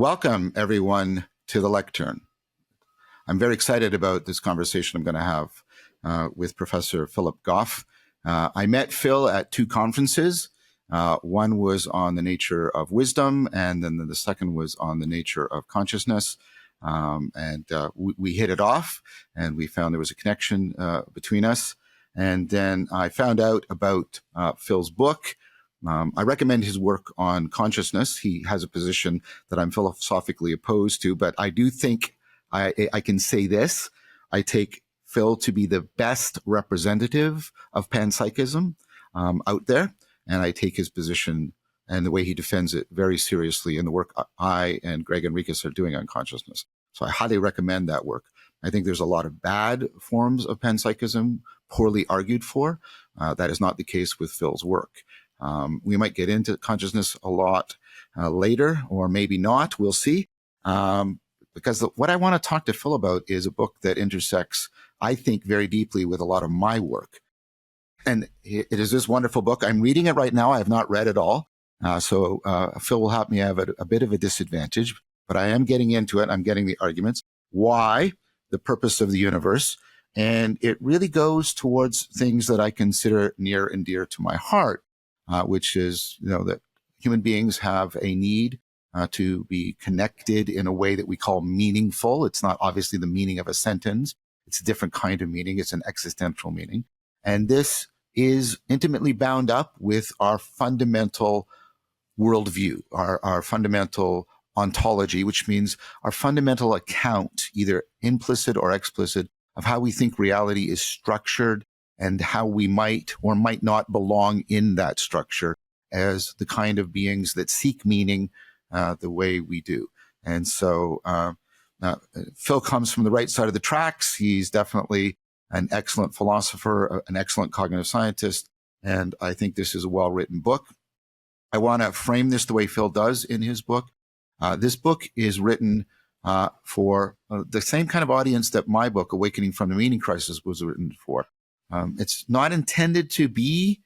Welcome, everyone, to the Lectern. I'm very excited about this conversation I'm going to have with Professor Phillip Goff. I met Phil at two conferences. One was on the nature of wisdom, and then the second was on the nature of consciousness. We hit it off, and we found there was a connection between us. And then I found out about Phil's book. I recommend his work on consciousness. He has a position that I'm philosophically opposed to, but I do think I can say this. I take Phil to be the best representative of panpsychism out there, and I take his position and the way he defends it very seriously in the work I and Greg Enriquez are doing on consciousness. So I highly recommend that work. I think there's a lot of bad forms of panpsychism poorly argued for. That is not the case with Phil's work. We might get into consciousness a lot later, or maybe not. We'll see. Because what I want to talk to Phil about is a book that intersects, I think, very deeply with a lot of my work. And it is this wonderful book. I'm reading it right now. I have not read it all. So Phil will help me have a bit of a disadvantage, but I am getting into it. I'm getting the arguments. Why? The purpose of the universe. And it really goes towards things that I consider near and dear to my heart. Which is, that human beings have a need to be connected in a way that we call meaningful. It's not obviously the meaning of a sentence. It's a different kind of meaning. It's an existential meaning. And this is intimately bound up with our fundamental worldview, our fundamental ontology, which means our fundamental account, either implicit or explicit, of how we think reality is structured and how we might or might not belong in that structure as the kind of beings that seek meaning the way we do. And so Phil comes from the right side of the tracks. He's definitely an excellent philosopher, an excellent cognitive scientist, and I think this is a well-written book. I want to frame this the way Phil does in his book. This book is written for the same kind of audience that my book, Awakening from the Meaning Crisis, was written for. It's not intended to be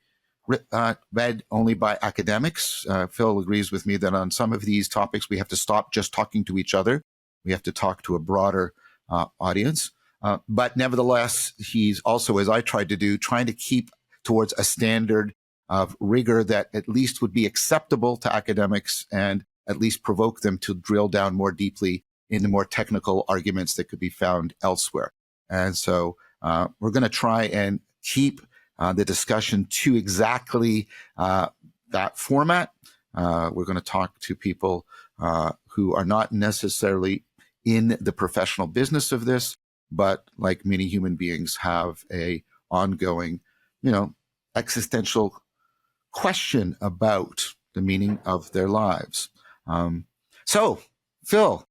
read only by academics. Phil agrees with me that on some of these topics, we have to stop just talking to each other. We have to talk to a broader audience. But nevertheless, he's also, as I tried to do, trying to keep towards a standard of rigor that at least would be acceptable to academics and at least provoke them to drill down more deeply in the more technical arguments that could be found elsewhere. And so we're going to try and keep the discussion to exactly that format. We're going to talk to people who are not necessarily in the professional business of this, but like many human beings have a ongoing, existential question about the meaning of their lives. So, Phil,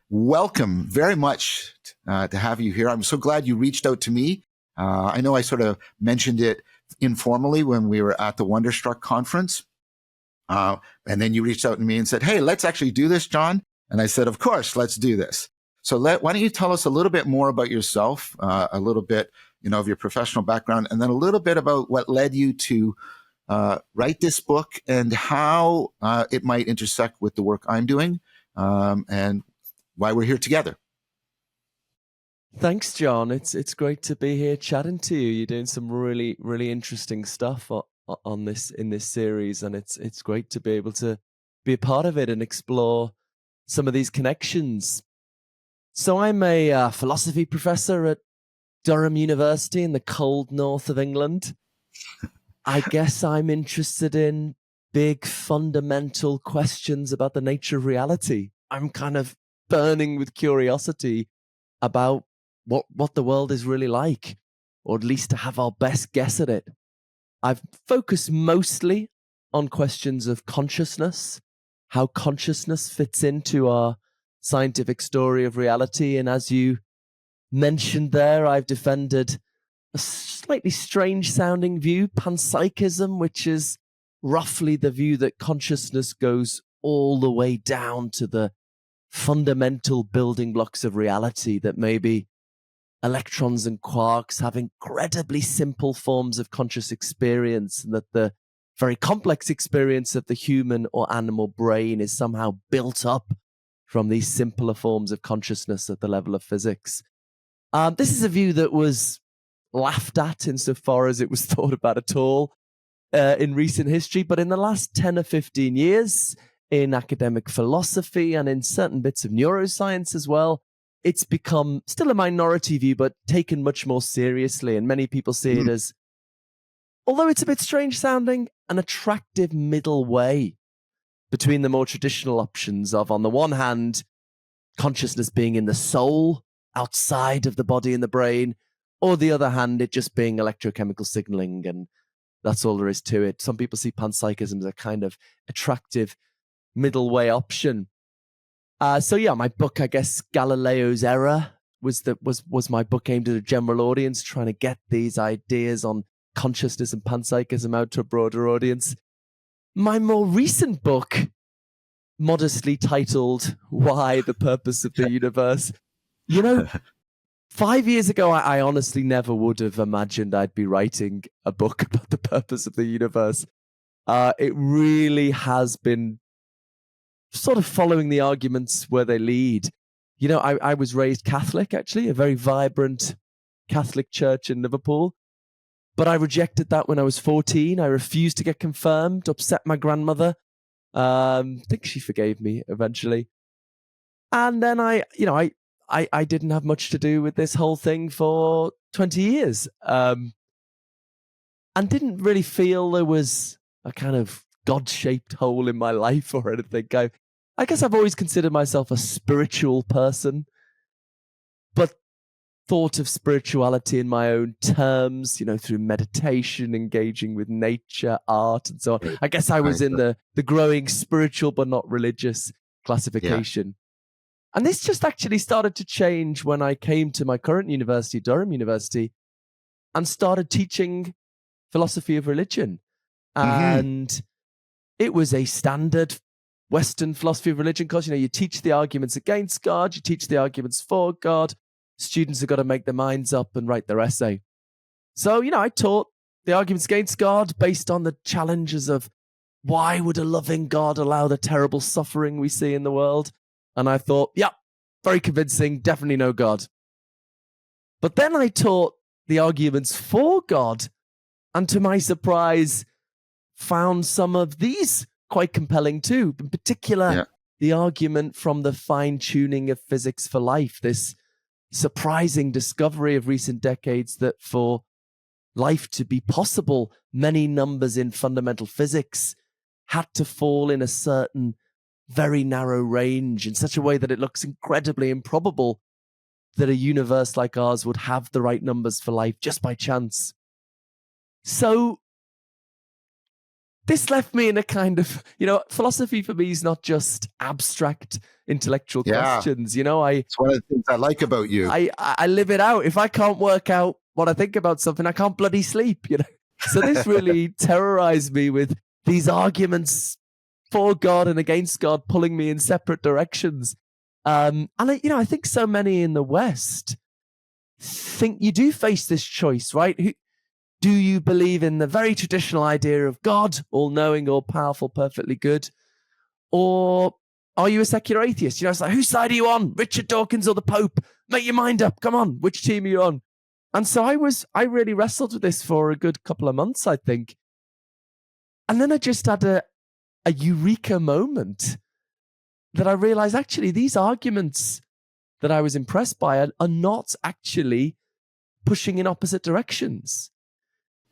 welcome very much to have you here. I'm so glad you reached out to me. I know I sort of mentioned it informally when we were at the Wonderstruck conference. And then you reached out to me and said, hey, let's actually do this, John. And I said, of course, let's do this. So why don't you tell us a little bit more about yourself, a little bit, of your professional background, and then a little bit about what led you to write this book and how it might intersect with the work I'm doing, and why we're here together. Thanks, John. It's great to be here chatting to you. You're doing some really, really interesting stuff on this in this series, and it's great to be able to be a part of it and explore some of these connections. So I'm a philosophy professor at Durham University in the cold north of England. I guess I'm interested in big fundamental questions about the nature of reality. I'm kind of burning with curiosity about what the world is really like, or at least to have our best guess at it. I've focused mostly on questions of consciousness, how consciousness fits into our scientific story of reality. And as you mentioned there, I've defended a slightly strange sounding view, panpsychism, which is roughly the view that consciousness goes all the way down to the fundamental building blocks of reality, that maybe electrons and quarks have incredibly simple forms of conscious experience, and that the very complex experience of the human or animal brain is somehow built up from these simpler forms of consciousness at the level of physics. This is a view that was laughed at insofar as it was thought about at all in recent history, but in the last 10 or 15 years, in academic philosophy and in certain bits of neuroscience as well, it's become still a minority view, but taken much more seriously. And many people see it as, although it's a bit strange sounding, an attractive middle way between the more traditional options of, on the one hand, consciousness being in the soul, outside of the body and the brain, or the other hand, it just being electrochemical signaling, and that's all there is to it. Some people see panpsychism as a kind of attractive middle way option. So yeah, my book, I guess, Galileo's Error was my book aimed at a general audience, trying to get these ideas on consciousness and panpsychism out to a broader audience. My more recent book, modestly titled Why the Purpose of the Universe. 5 years ago, I honestly never would have imagined I'd be writing a book about the purpose of the universe. It really has been sort of following the arguments where they lead. I was raised Catholic, actually, a very vibrant Catholic church in Liverpool. But I rejected that when I was 14. I refused to get confirmed, upset my grandmother. I think she forgave me eventually. And then I didn't have much to do with this whole thing for 20 years. And didn't really feel there was a kind of God-shaped hole in my life or anything. I guess I've always considered myself a spiritual person, but thought of spirituality in my own terms, through meditation, engaging with nature, art, and so on. I guess I was in the growing spiritual but not religious classification. Yeah. And this just actually started to change when I came to my current university, Durham University, and started teaching philosophy of religion. And it was a standard Western philosophy of religion course. You teach the arguments against God, you teach the arguments for God. Students have got to make their minds up and write their essay. So, I taught the arguments against God based on the challenges of why would a loving God allow the terrible suffering we see in the world? And I thought, very convincing, definitely no God. But then I taught the arguments for God, and to my surprise, found some of these quite compelling too. In particular, the argument from the fine-tuning of physics for life, this surprising discovery of recent decades that for life to be possible, many numbers in fundamental physics had to fall in a certain very narrow range in such a way that it looks incredibly improbable that a universe like ours would have the right numbers for life just by chance. So this left me in a kind of, philosophy for me is not just abstract intellectual questions. It's one of the things I like about you. I live it out. If I can't work out what I think about something, I can't bloody sleep, So this really terrorized me with these arguments for God and against God pulling me in separate directions. And I think so many in the West think you do face this choice, right? Do you believe in the very traditional idea of God, all-knowing, all-powerful, perfectly good? Or are you a secular atheist? It's like, whose side are you on? Richard Dawkins or the Pope? Make your mind up. Come on. Which team are you on? And so I really wrestled with this for a good couple of months, I think. And then I just had a eureka moment that I realized, actually, these arguments that I was impressed by are not actually pushing in opposite directions.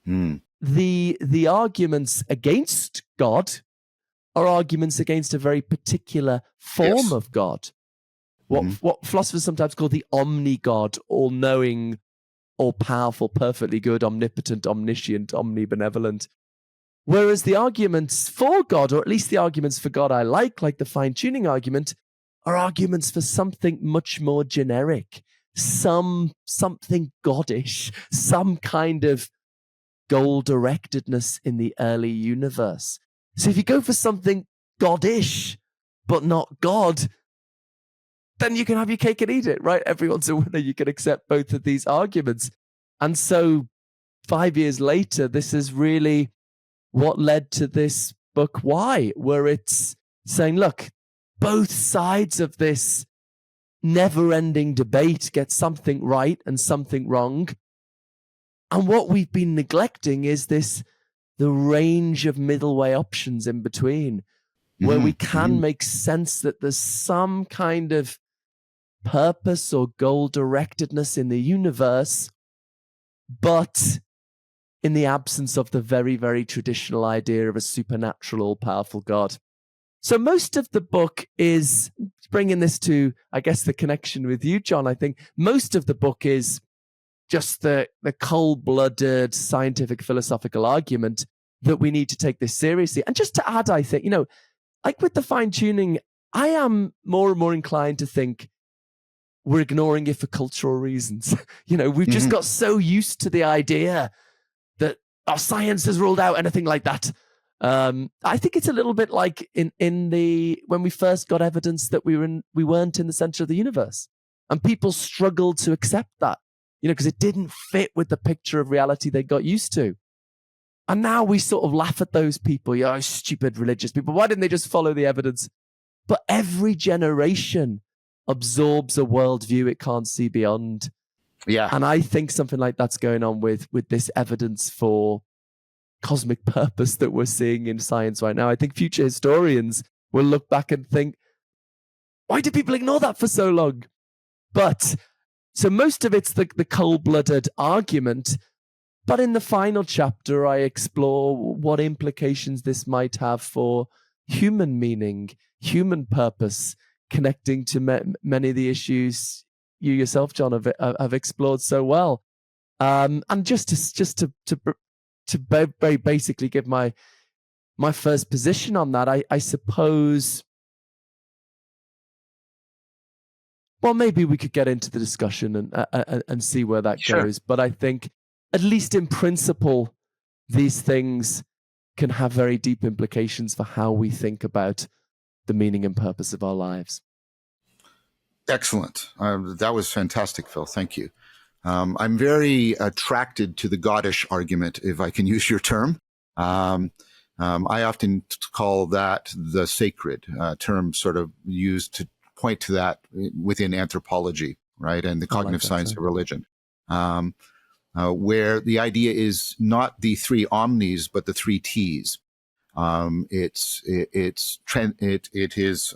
The arguments against God are arguments against a very particular form of God. What philosophers sometimes call the omni-God, all-knowing, all-powerful, perfectly good, omnipotent, omniscient, omnibenevolent. Whereas the arguments for God, or at least the arguments for God I like the fine-tuning argument, are arguments for something much more generic, something goddish, some kind of goal-directedness in the early universe. So if you go for something goddish, but not God, then you can have your cake and eat it, right? Everyone's a winner. You can accept both of these arguments. And so 5 years later, this is really what led to this book, Why, where it's saying, look, both sides of this never-ending debate get something right and something wrong. And what we've been neglecting is the range of middle way options in between, where we can make sense that there's some kind of purpose or goal-directedness in the universe, but in the absence of the very, very traditional idea of a supernatural, all-powerful God. So most of the book is bringing this to, I guess, the connection with you, John. I think most of the book is just the cold-blooded scientific philosophical argument that we need to take this seriously. And just to add, I think, like with the fine-tuning, I am more and more inclined to think we're ignoring it for cultural reasons. We've just got so used to the idea that our science has ruled out anything like that. I think it's a little bit like when we first got evidence that we weren't in the center of the universe, and people struggled to accept that, because it didn't fit with the picture of reality they got used to. And now we sort of laugh at those people, stupid religious people. Why didn't they just follow the evidence? But every generation absorbs a worldview it can't see beyond. Yeah. And I think something like that's going on with this evidence for cosmic purpose that we're seeing in science right now. I think future historians will look back and think, why did people ignore that for so long? But so most of it's the cold-blooded argument. But in the final chapter, I explore what implications this might have for human meaning, human purpose, connecting to many of the issues you yourself, John, have explored so well. And just to very basically give my first position on that, I suppose. Well, maybe we could get into the discussion and see where that goes. But I think, at least in principle, these things can have very deep implications for how we think about the meaning and purpose of our lives. Excellent. That was fantastic, Phil. Thank you. I'm very attracted to the goddish argument, if I can use your term. I often call that the sacred term, sort of used to point to that within anthropology, right, and the cognitive science of religion, where the idea is not the three omnis, but the three T's. It is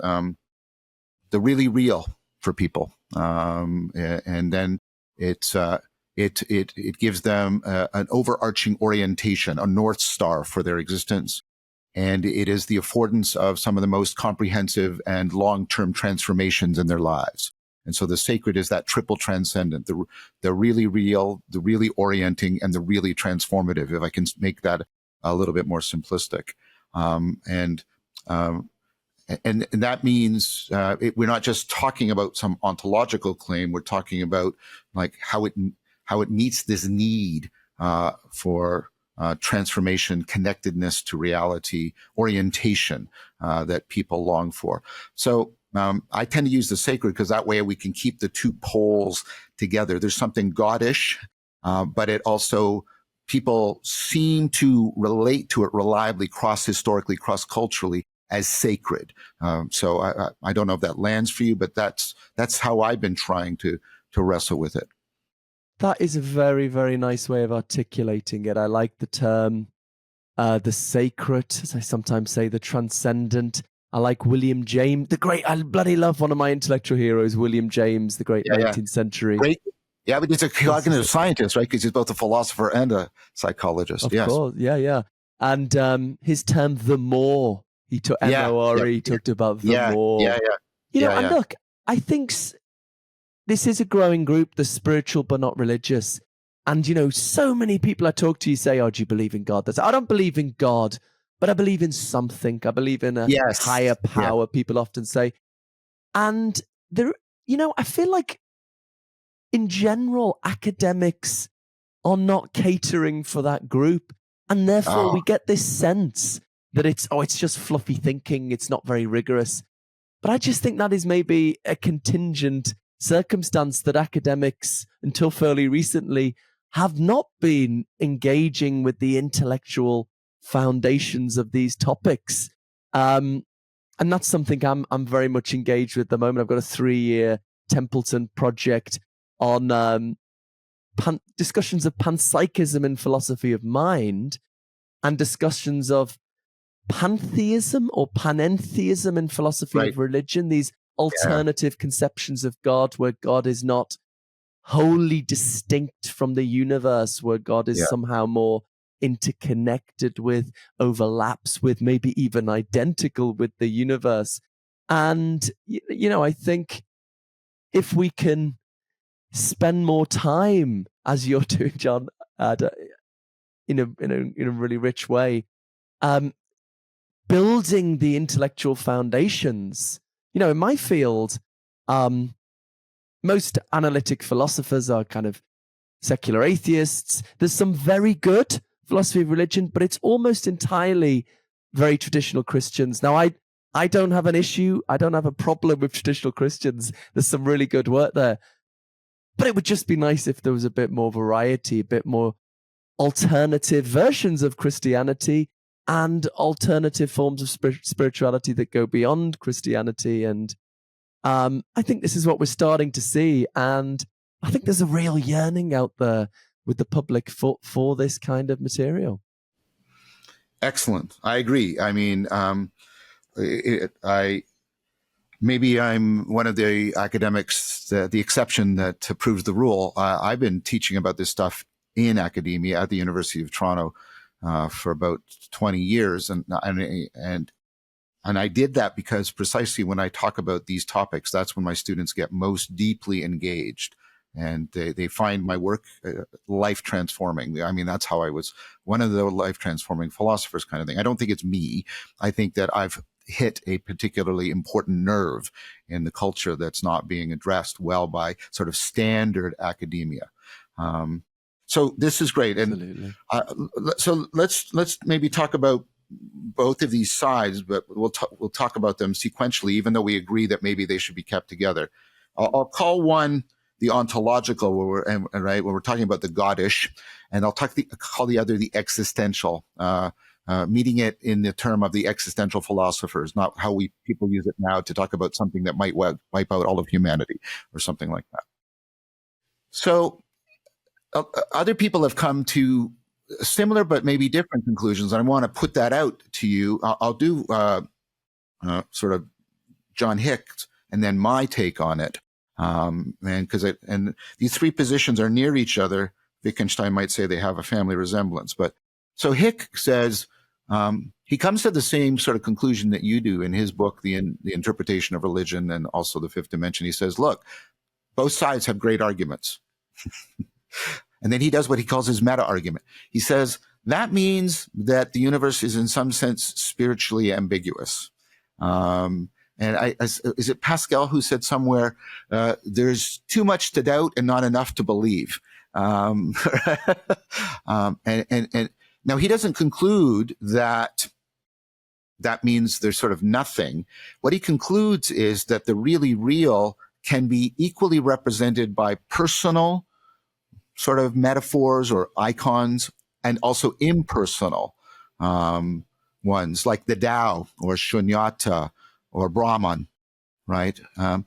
the really real for people, and then it gives them an overarching orientation, a North Star for their existence. And it is the affordance of some of the most comprehensive and long-term transformations in their lives. And so the sacred is that triple transcendent, the really real, the really orienting, and the really transformative, if I can make that a little bit more simplistic. And that means we're not just talking about some ontological claim. We're talking about like how it meets this need for transformation, connectedness to reality, orientation that people long for. So I tend to use the sacred because that way we can keep the two poles together. There's something goddish, but it also, people seem to relate to it reliably, cross-historically, cross-culturally, as sacred. So I don't know if that lands for you, but that's how I've been trying to wrestle with it. That is a very, very nice way of articulating it. I like the term, the sacred, as I sometimes say, the transcendent. I like William James, I bloody love one of my intellectual heroes, William James, the great 19th century. Great. Yeah, but he's a cognitive scientist, right? Because he's both a philosopher and a psychologist. Of course, yeah. And his term, the more, he took M-O-R-E, he talked about the more. And look, I think this is a growing group, the spiritual but not religious. And, so many people I talk to, you say, oh, do you believe in God? I don't believe in God, but I believe in something. I believe in a higher power, people often say. And there, I feel like in general, academics are not catering for that group. And therefore we get this sense that it's just fluffy thinking. It's not very rigorous. But I just think that is maybe a contingent circumstance that academics, until fairly recently, have not been engaging with the intellectual foundations of these topics. and that's something I'm very much engaged with at the moment. I've got a 3-year Templeton project on discussions of panpsychism in philosophy of mind, and discussions of pantheism or panentheism in philosophy Right. of religion, these Yeah. alternative conceptions of God where God is not wholly distinct from the universe, where God is somehow more interconnected with, overlaps with, maybe even identical with the universe. And, I think if we can spend more time, as you're doing, John, in a really rich way, building the intellectual foundations. In my field, most analytic philosophers are kind of secular atheists. There's some very good philosophy of religion, but it's almost entirely very traditional Christians. Now, I don't have an issue. I don't have a problem with traditional Christians. There's some really good work there. But it would just be nice if there was a bit more variety, a bit more alternative versions of Christianity and alternative forms of spirituality that go beyond Christianity. And I think this is what we're starting to see. And I think there's a real yearning out there with the public for this kind of material. Excellent. I agree. I mean, maybe I'm one of the academics, the exception that proves the rule. I've been teaching about this stuff in academia at the University of Toronto for about 20 years, and I did that because precisely when I talk about these topics, that's when my students get most deeply engaged, and they find my work life transforming. I mean, that's how I was one of the life transforming philosophers, kind of thing. I don't think it's me. I think that I've hit a particularly important nerve in the culture that's not being addressed well by sort of standard academia. So this is great. And so let's maybe talk about both of these sides, but we'll talk about them sequentially, even though we agree that maybe they should be kept together. I'll call one the ontological, where we're talking about the goddish, and I'll call the other the existential, meeting it in the term of the existential philosophers, not how people use it now to talk about something that might wipe out all of humanity or something like that. So other people have come to similar but maybe different conclusions, and I want to put that out to you. I'll do sort of John Hicks and then my take on it. And these three positions are near each other. Wittgenstein might say they have a family resemblance, but so Hicks says he comes to the same sort of conclusion that you do in his book, the Interpretation of Religion, and also the Fifth Dimension. He says, look, both sides have great arguments. And then he does what he calls his meta argument. He says that means that the universe is in some sense spiritually ambiguous. Is it Pascal who said somewhere, there's too much to doubt and not enough to believe? And now he doesn't conclude that means there's sort of nothing. What he concludes is that the really real can be equally represented by personal sort of metaphors or icons, and also impersonal ones like the Tao or Shunyata or Brahman, right? To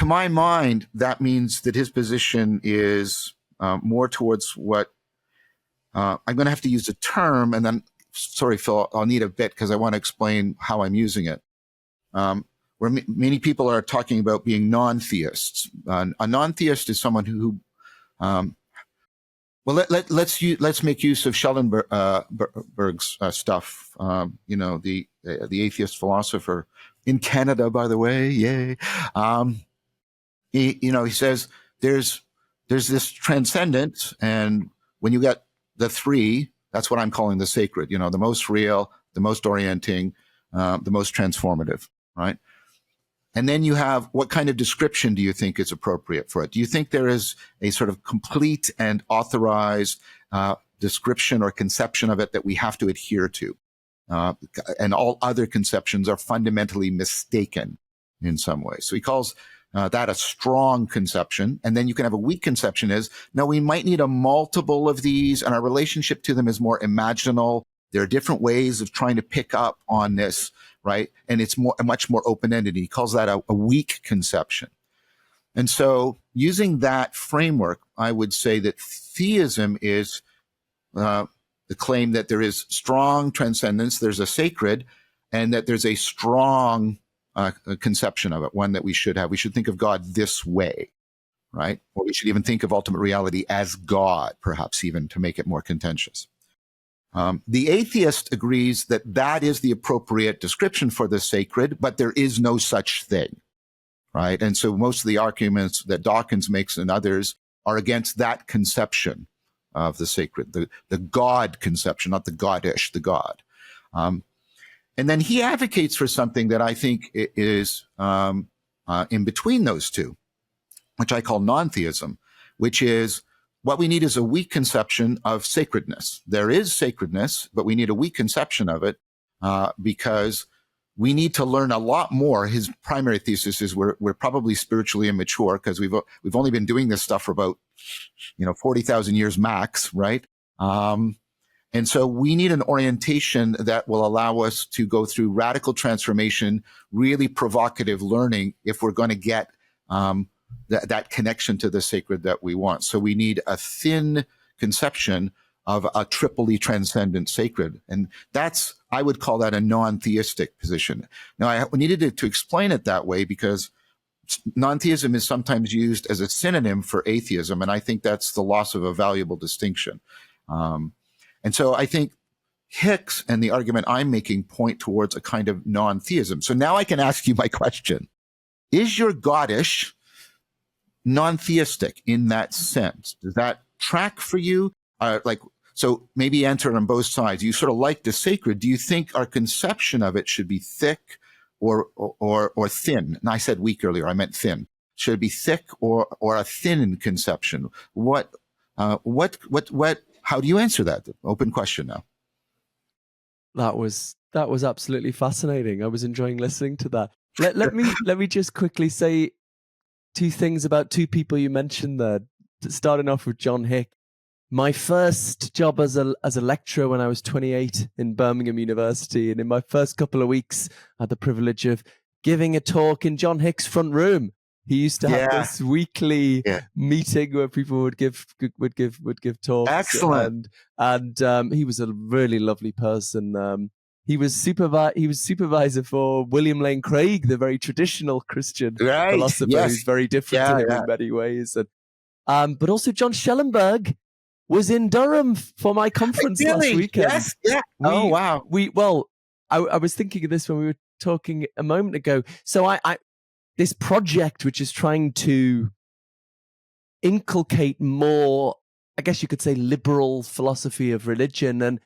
my mind, that means that his position is more towards what I'm going to have to use a term, and then, sorry, Phil, I'll need a bit because I want to explain how I'm using it. Where many people are talking about being non-theists. A non-theist is someone who let's make use of Schellenberg's stuff. The atheist philosopher in Canada, by the way. Yay! He says there's this transcendent, and when you get the three, that's what I'm calling the sacred. The most real, the most orienting, the most transformative, right? And then you have, what kind of description do you think is appropriate for it? Do you think there is a sort of complete and authorized description or conception of it that we have to adhere to? And all other conceptions are fundamentally mistaken in some way. So he calls that a strong conception. And then you can have a weak conception is, no, we might need a multiple of these, and our relationship to them is more imaginal. There are different ways of trying to pick up on this right? And it's much more open-ended. He calls that a weak conception. And so using that framework, I would say that theism is the claim that there is strong transcendence, there's a sacred, and that there's a strong conception of it, one that we should have. We should think of God this way, right? Or we should even think of ultimate reality as God, perhaps even to make it more contentious. The atheist agrees that that is the appropriate description for the sacred, but there is no such thing, right? And so most of the arguments that Dawkins makes and others are against that conception of the sacred, the God conception, not the goddish, the God. And then he advocates for something that I think is in between those two, which I call non-theism, which is what we need is a weak conception of sacredness. There is sacredness, but we need a weak conception of it because we need to learn a lot more. His primary thesis is we're probably spiritually immature because we've only been doing this stuff for about 40,000 years max, right? And so we need an orientation that will allow us to go through radical transformation, really provocative learning if we're going to get that connection to the sacred that we want. So we need a thin conception of a triply transcendent sacred. And I would call that a non-theistic position. Now, I needed to explain it that way because non-theism is sometimes used as a synonym for atheism, and I think that's the loss of a valuable distinction. And so I think Hicks and the argument I'm making point towards a kind of non-theism. So now I can ask you my question. Is your goddish non-theistic in that sense? Does that track for you? So maybe answer on both sides. You sort of like the sacred. Do you think our conception of it should be thick or thin? And I said weak earlier. I meant thin. Should it be thick or a thin conception? How do you answer that? Open question now. That was absolutely fascinating. I was enjoying listening to that. Let me just quickly say two things about two people you mentioned there. Starting off with John Hick. My first job as a lecturer when I was 28 in Birmingham University, and in my first couple of weeks, I had the privilege of giving a talk in John Hick's front room. He used to have this weekly meeting where people would give talks. Excellent. And he was a really lovely person. He was supervisor for William Lane Craig, the very traditional Christian philosopher who's very different to him in many ways. And but also John Schellenberg was in Durham for my conference last weekend. Yes, yeah. Wow. I was thinking of this when we were talking a moment ago. So I this project, which is trying to inculcate more, I guess you could say, liberal philosophy of religion.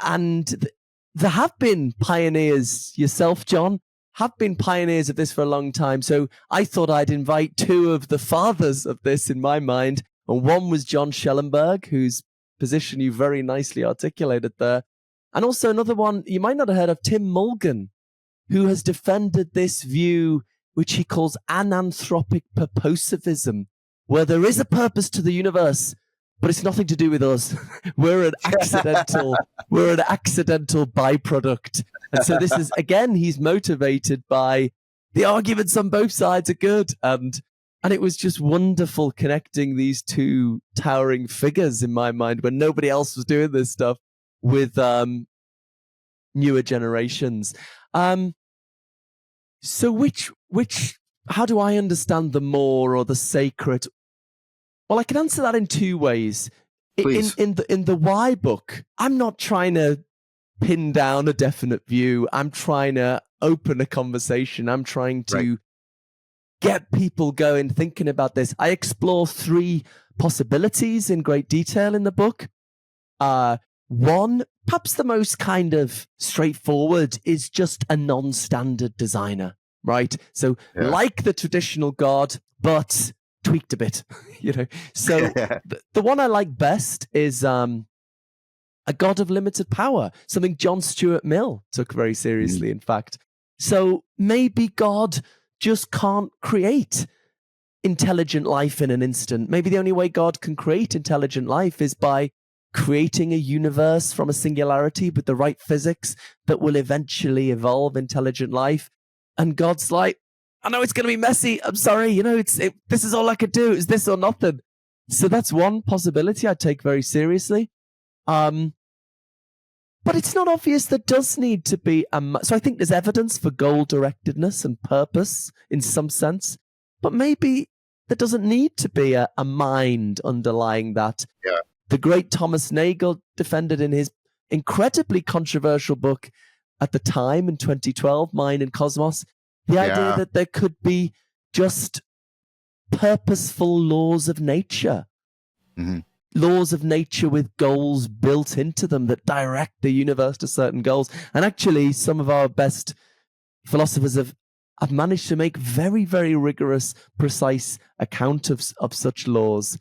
And there have been pioneers, yourself, John, have been pioneers of this for a long time. So I thought I'd invite two of the fathers of this in my mind. And one was John Schellenberg, whose position you very nicely articulated there. And also another one you might not have heard of, Tim Mulgan, who has defended this view which he calls ananthropic purposivism, where there is a purpose to the universe, but it's nothing to do with us. We're an accidental byproduct. And so this is, again, he's motivated by the arguments on both sides are good. And it was just wonderful connecting these two towering figures in my mind when nobody else was doing this stuff with newer generations. So how do I understand the more or the sacred? Well, I can answer that in two ways. Please. In the why book, I'm not trying to pin down a definite view. I'm trying to open a conversation. I'm trying to get people going, thinking about this. I explore three possibilities in great detail in the book. One, perhaps the most kind of straightforward, is just a non-standard designer, right? So like the traditional God, but tweaked a bit, So the one I like best is a God of limited power, something John Stuart Mill took very seriously, in fact. So maybe God just can't create intelligent life in an instant. Maybe the only way God can create intelligent life is by creating a universe from a singularity with the right physics that will eventually evolve intelligent life. And God's like, I know it's going to be messy. I'm sorry. This is all I could do. It's this or nothing. So that's one possibility I take very seriously. But it's not obvious there does need to be so I think there's evidence for goal-directedness and purpose in some sense, but maybe there doesn't need to be a mind underlying that. Yeah. The great Thomas Nagel defended in his incredibly controversial book at the time in 2012, Mind and Cosmos, the idea that there could be just purposeful laws of nature. Mm-hmm. Laws of nature with goals built into them that direct the universe to certain goals. And actually, some of our best philosophers have managed to make very, very rigorous, precise account of such laws.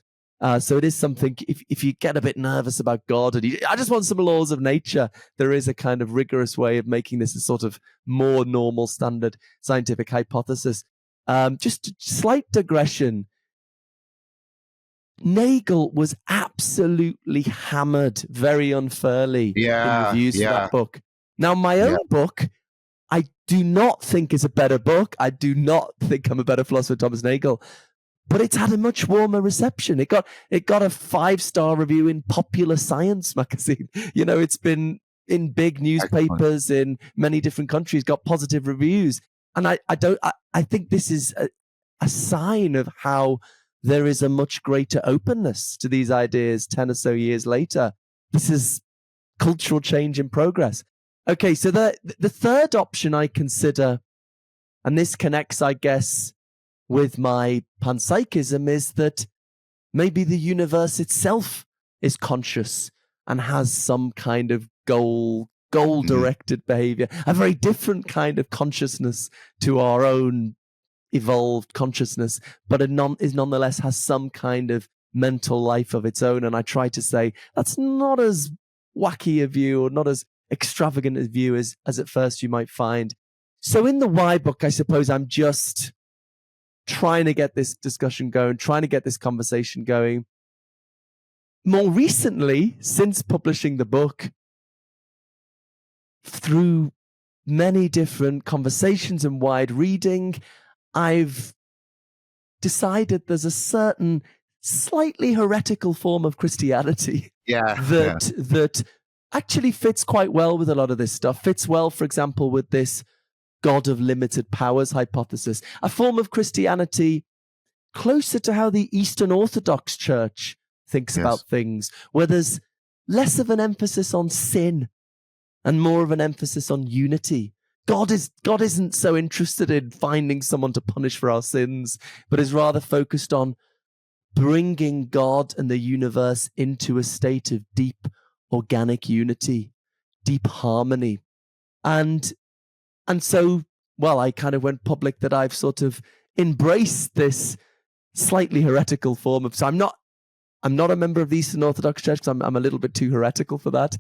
So it is something, if you get a bit nervous about God, and I just want some laws of nature, there is a kind of rigorous way of making this a sort of more normal, standard scientific hypothesis. Just a slight digression. Nagel was absolutely hammered very unfairly in reviews for that book. Now, my own book, I do not think is a better book. I do not think I'm a better philosopher than Thomas Nagel, but it's had a much warmer reception. It got a 5-star review in Popular Science magazine. It's been in big newspapers in many different countries, got positive reviews. And I think this is a sign of how there is a much greater openness to these ideas 10 or so years later. This is cultural change in progress. Okay, so the third option I consider, and this connects, I guess, with my panpsychism, is that maybe the universe itself is conscious and has some kind of goal-directed behavior, a very different kind of consciousness to our own evolved consciousness, but nonetheless has some kind of mental life of its own. And I try to say that's not as wacky a view or not as extravagant a view as at first you might find. So in the Why book, I suppose I'm just trying to get this discussion going, trying to get this conversation going. More recently, since publishing the book, through many different conversations and wide reading, I've decided there's a certain slightly heretical form of Christianity that actually fits quite well with a lot of this stuff. Fits well, for example, with this God of limited powers hypothesis, a form of Christianity closer to how the Eastern Orthodox Church thinks about things, where there's less of an emphasis on sin and more of an emphasis on unity. God isn't so interested in finding someone to punish for our sins, but is rather focused on bringing God and the universe into a state of deep organic unity, deep harmony. And so, well, I kind of went public that I've sort of embraced this slightly heretical form of, so I'm not a member of the Eastern Orthodox Church because I'm a little bit too heretical for that.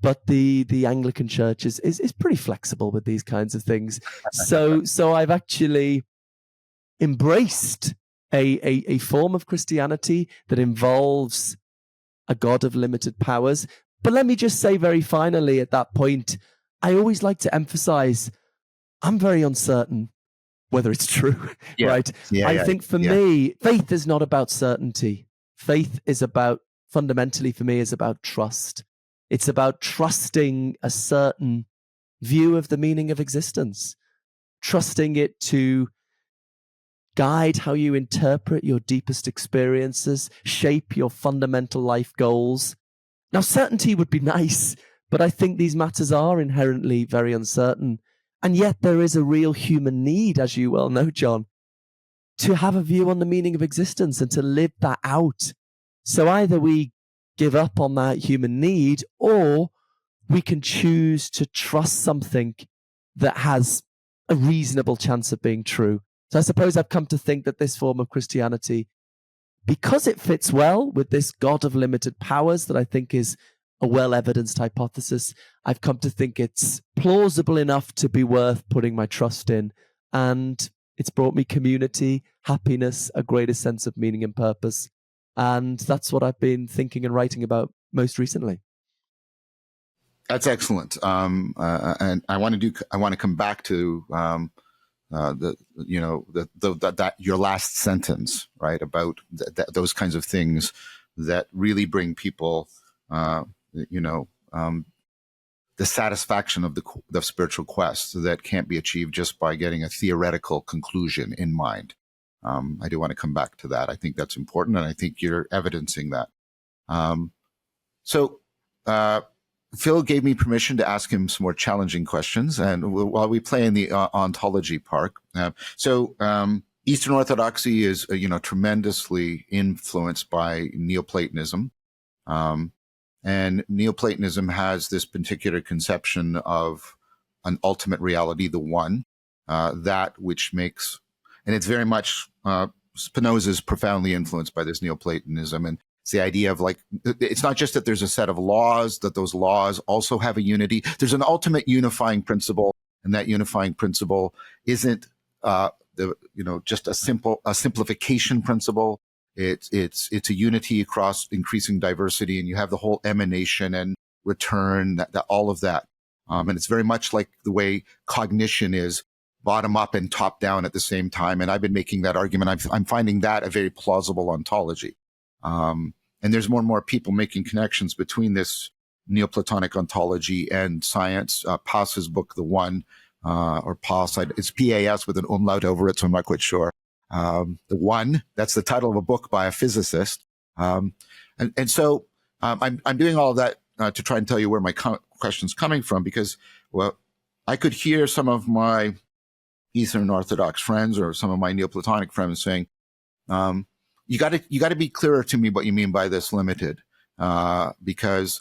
But the Anglican Church is pretty flexible with these kinds of things. So I've actually embraced a form of Christianity that involves a God of limited powers. But let me just say very finally at that point, I always like to emphasize, I'm very uncertain whether it's true, right? I think for me, faith is not about certainty. Faith is fundamentally for me, is about trust. It's about trusting a certain view of the meaning of existence, trusting it to guide how you interpret your deepest experiences, shape your fundamental life goals. Now, certainty would be nice, but I think these matters are inherently very uncertain. And yet there is a real human need, as you well know, John, to have a view on the meaning of existence and to live that out. So either we give up on that human need, or we can choose to trust something that has a reasonable chance of being true. So I suppose I've come to think that this form of Christianity, because it fits well with this God of limited powers that I think is a well-evidenced hypothesis, I've come to think it's plausible enough to be worth putting my trust in. And it's brought me community, happiness, a greater sense of meaning and purpose. And that's what I've been thinking and writing about most recently. That's excellent. And I want to come back to that your last sentence, right, about those kinds of things that really bring people, the satisfaction of the spiritual quest that can't be achieved just by getting a theoretical conclusion in mind. I do want to come back to that. I think that's important, and I think you're evidencing that. Phil gave me permission to ask him some more challenging questions, and while we play in the ontology part, Eastern Orthodoxy is tremendously influenced by Neoplatonism. And Neoplatonism has this particular conception of an ultimate reality, the one, that which makes, and it's very much, Spinoza is profoundly influenced by this Neoplatonism. And it's the idea of it's not just that there's a set of laws, that those laws also have a unity. There's an ultimate unifying principle, and that unifying principle isn't, just a simplification principle. It's a unity across increasing diversity, and you have the whole emanation and return, that all of that. And it's very much like the way cognition is bottom up and top down at the same time. And I've been making that argument. I'm finding that a very plausible ontology. And there's more and more people making connections between this Neoplatonic ontology and science. Pass's book, The One, or Pass, it's P-A-S with an umlaut over it, so I'm not quite sure. The One, that's the title of a book by a physicist. So I'm doing all of that to try and tell you where my question's coming from, because, well, I could hear some of my Eastern Orthodox friends or some of my Neoplatonic friends saying, you got to be clearer to me what you mean by this limited, because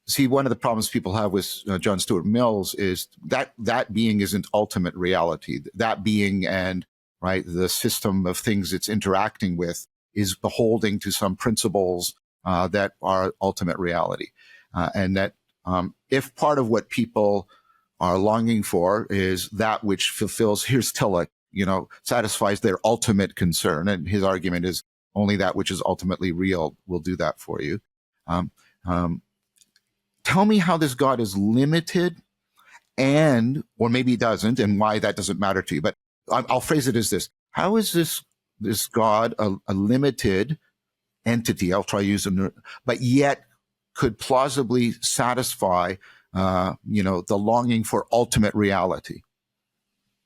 see, one of the problems people have with John Stuart Mill's is that being isn't ultimate reality. That being and the system of things it's interacting with is beholding to some principles that are ultimate reality, and that if part of what people are longing for is that which fulfills, here's Tillich, satisfies their ultimate concern. And his argument is only that which is ultimately real will do that for you. Tell me how this God is limited or maybe it doesn't, and why that doesn't matter to you. But I'll phrase it as this. How is this God a limited entity? I'll try to use them, but yet could plausibly satisfy the longing for ultimate reality.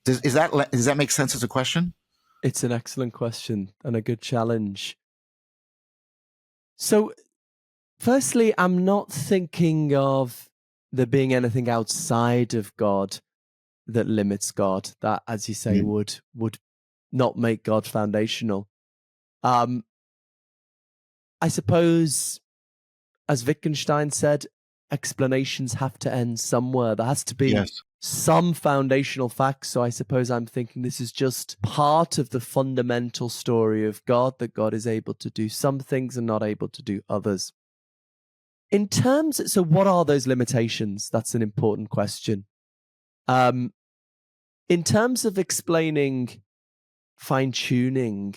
Does that make sense as a question? It's an excellent question and a good challenge. So, firstly, I'm not thinking of there being anything outside of God that limits God. That, as you say, would not make God foundational. I suppose, as Wittgenstein said, explanations have to end somewhere. There has to be some foundational facts. So I suppose I'm thinking this is just part of the fundamental story of God, that God is able to do some things and not able to do others. So what are those limitations? That's an important question. In terms of explaining fine-tuning,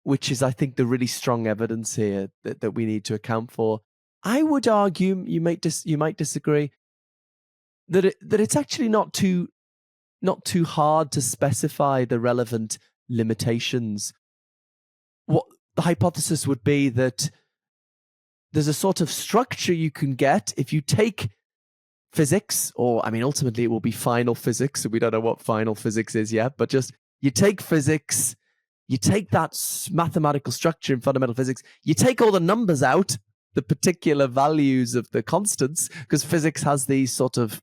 which is, I think, the really strong evidence here that we need to account for, I would argue, you might disagree, that it's actually not too hard to specify the relevant limitations. What the hypothesis would be that there's a sort of structure you can get if you take physics, or ultimately it will be final physics, so we don't know what final physics is yet, but just you take physics, you take that mathematical structure in fundamental physics, you take all the numbers out, the particular values of the constants, because physics has these sort of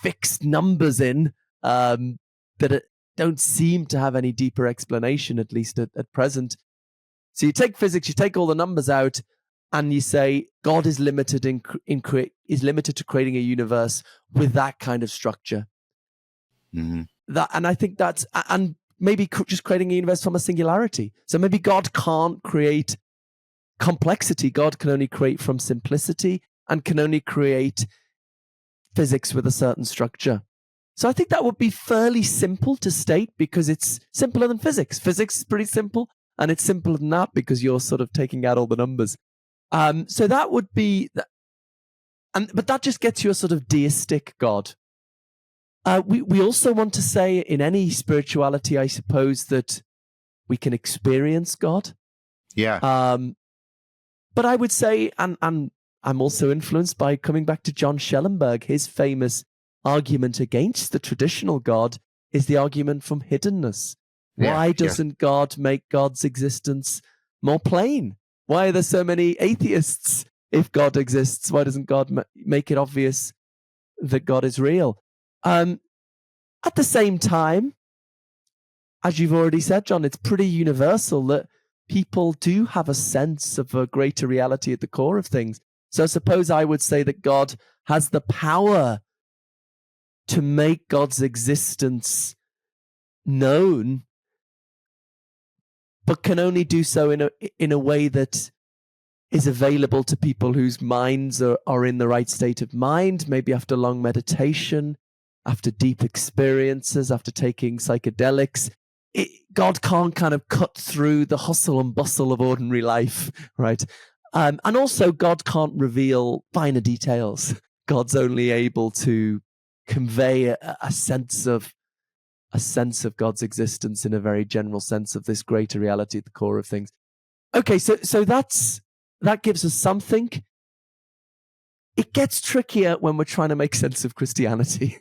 fixed numbers in that don't seem to have any deeper explanation, at least at present. So you take physics, you take all the numbers out, and you say God is limited is limited to creating a universe with that kind of structure. Mm-hmm. And I think that's, and maybe just creating a universe from a singularity. So maybe God can't create complexity. God can only create from simplicity and can only create physics with a certain structure. So I think that would be fairly simple to state, because it's simpler than physics. Physics is pretty simple, And it's simpler than that because you're sort of taking out all the numbers. So that would be, but that just gets you a sort of deistic God. We also want to say in any spirituality, I suppose, that we can experience God. Yeah. But I would say, and I'm also influenced by coming back to John Schellenberg, his famous argument against the traditional God is the argument from hiddenness. Why doesn't God make God's existence more plain? Why are there so many atheists if God exists? Why doesn't God make it obvious that God is real? At the same time, as you've already said, John, it's pretty universal that people do have a sense of a greater reality at the core of things. So I suppose I would say that God has the power to make God's existence known, but can only do so in a way that is available to people whose minds are in the right state of mind, maybe after long meditation, after deep experiences, after taking psychedelics. God can't kind of cut through the hustle and bustle of ordinary life, right? And also God can't reveal finer details. God's only able to convey a sense of God's existence in a very general sense of this greater reality at the core of things. Okay, so that gives us something. It gets trickier when we're trying to make sense of Christianity.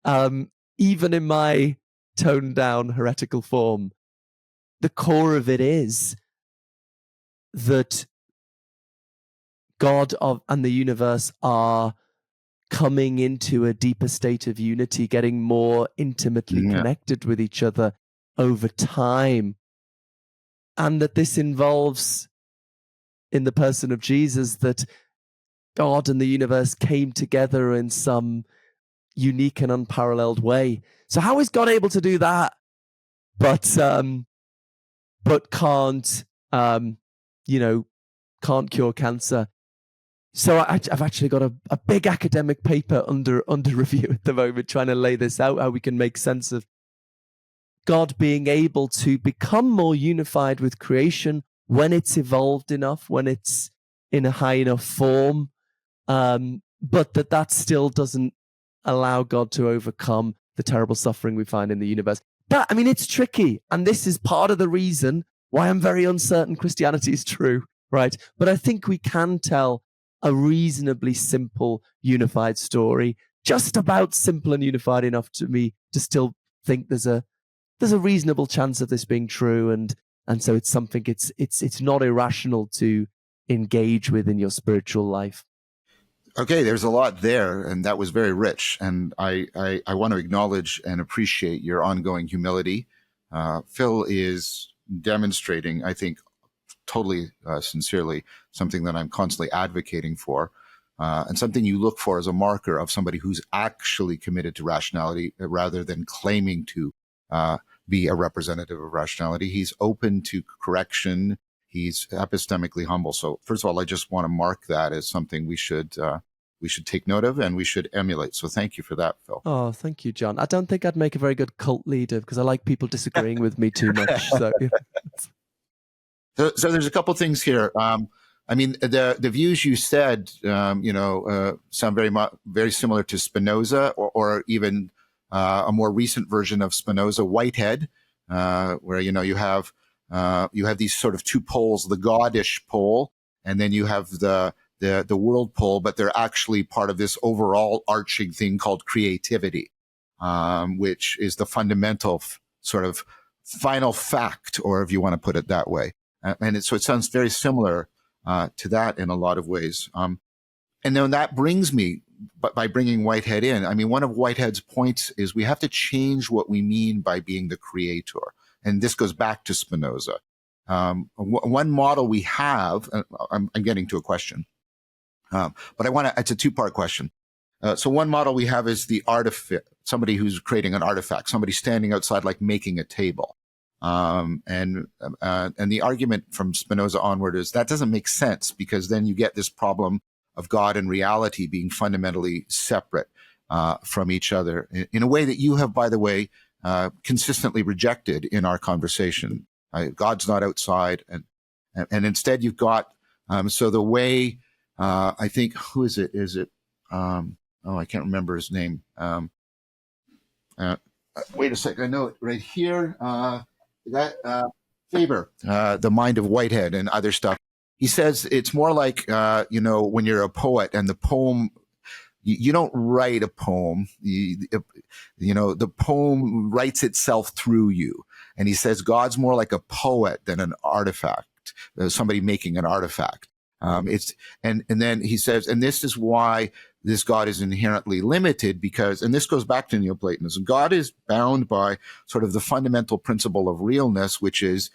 Even in my toned down heretical form, the core of it is that God and the universe are coming into a deeper state of unity, getting more intimately connected with each other over time. And that this involves, in the person of Jesus, that God and the universe came together in some unique and unparalleled way. So how is God able to do that, but can't can't cure cancer? So I've actually got a big academic paper under review at the moment, trying to lay this out, how we can make sense of God being able to become more unified with creation when it's evolved enough, when it's in a high enough form, but that still doesn't allow God to overcome the terrible suffering we find in the universe. But I mean, it's tricky. And this is part of the reason why I'm very uncertain Christianity is true, right? But I think we can tell a reasonably simple, unified story, just about simple and unified enough to me to still think there's a reasonable chance of this being true. And so it's something it's not irrational to engage with in your spiritual life. Okay, there's a lot there, and that was very rich. And I want to acknowledge and appreciate your ongoing humility. Phil is demonstrating, I think, totally sincerely, something that I'm constantly advocating for, and something you look for as a marker of somebody who's actually committed to rationality rather than claiming to be a representative of rationality. He's open to correction. He's epistemically humble. So first of all, I just want to mark that as something we should take note of and we should emulate. So thank you for that, Phil. Oh, thank you, John. I don't think I'd make a very good cult leader because I like people disagreeing with me too much. So there's a couple things here. I mean, the views you said, sound very similar to Spinoza, or even a more recent version of Spinoza, Whitehead, where you have these sort of two poles, the goddish pole, and then you have the world pole, but they're actually part of this overall arching thing called creativity, which is the fundamental sort of final fact, or if you want to put it that way. So it sounds very similar to that in a lot of ways. And then that brings me, by bringing Whitehead in, I mean, one of Whitehead's points is we have to change what we mean by being the creator. And this goes back to Spinoza. One model we have, I'm getting to a question, but it's a two-part question. So one model we have is the somebody who's creating an artifact, somebody standing outside, like making a table. And the argument from Spinoza onward is that doesn't make sense, because then you get this problem of God and reality being fundamentally separate from each other in a way that you have, by the way, consistently rejected in our conversation. God's not outside, and instead you've got so the way I think who is it? Is it I can't remember his name. Wait a second, I know it right here. Faber, The Mind of Whitehead, and other stuff. He says it's more like when you're a poet and the poem. You don't write a poem. The poem writes itself through you. And he says God's more like a poet than an artifact, somebody making an artifact. And then he says, and this is why this God is inherently limited because, and this goes back to Neoplatonism, God is bound by sort of the fundamental principle of realness, which is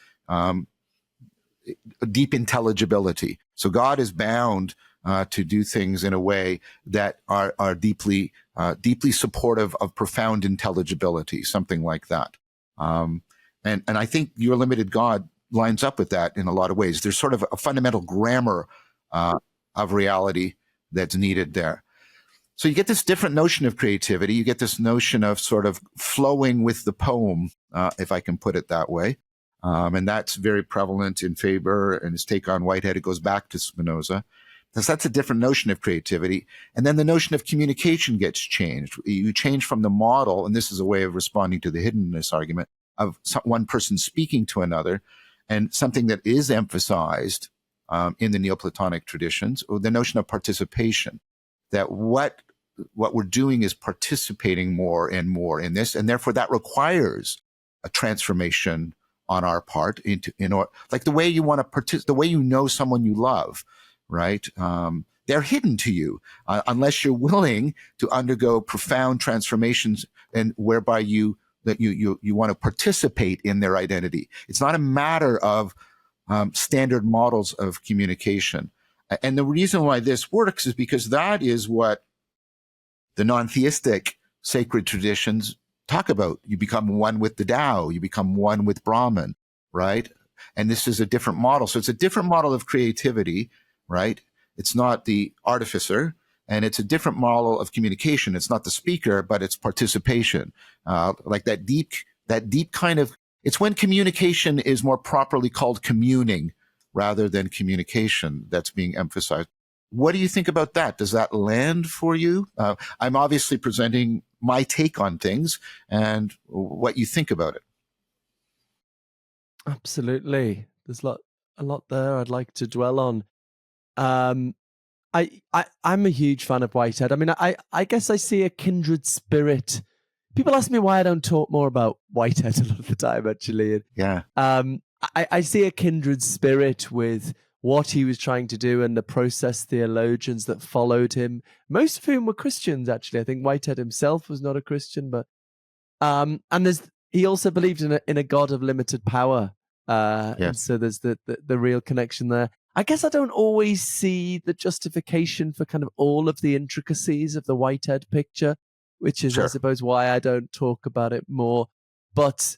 deep intelligibility. So God is bound to do things in a way that are deeply supportive of profound intelligibility, something like that. And I think your limited God lines up with that in a lot of ways. There's sort of a fundamental grammar of reality that's needed there. So you get this different notion of creativity. You get this notion of sort of flowing with the poem, if I can put it that way. And that's very prevalent in Faber and his take on Whitehead. It goes back to Spinoza. Because that's a different notion of creativity. And then the notion of communication gets changed. You change from the model, and this is a way of responding to the hiddenness argument, of one person speaking to another, and something that is emphasized in the Neoplatonic traditions, or the notion of participation, that what we're doing is participating more and more in this, and therefore that requires a transformation on our part like the way you want to participate, the way you know someone you love. Right? They're hidden to you unless you're willing to undergo profound transformations and whereby you want to participate in their identity. It's not a matter of standard models of communication. And the reason why this works is because that is what the non-theistic sacred traditions talk about. You become one with the Tao. You become one with Brahman, right? And this is a different model. So it's a different model of creativity, right? It's not the artificer, and it's a different model of communication. It's not the speaker, but it's participation. Like that deep kind of, it's when communication is more properly called communing rather than communication that's being emphasized. What do you think about that? Does that land for you? I'm obviously presenting my take on things and what you think about it. Absolutely. There's a lot there I'd like to dwell on. I'm a huge fan of Whitehead. I mean, I guess I see a kindred spirit. People ask me why I don't talk more about Whitehead a lot of the time, actually. Yeah. I see a kindred spirit with what he was trying to do and the process theologians that followed him, most of whom were Christians, actually. I think Whitehead himself was not a Christian, but and he also believed in a God of limited power. Yes. And so there's the real connection there. I guess I don't always see the justification for kind of all of the intricacies of the Whitehead picture, which is, sure, I suppose, why I don't talk about it more. But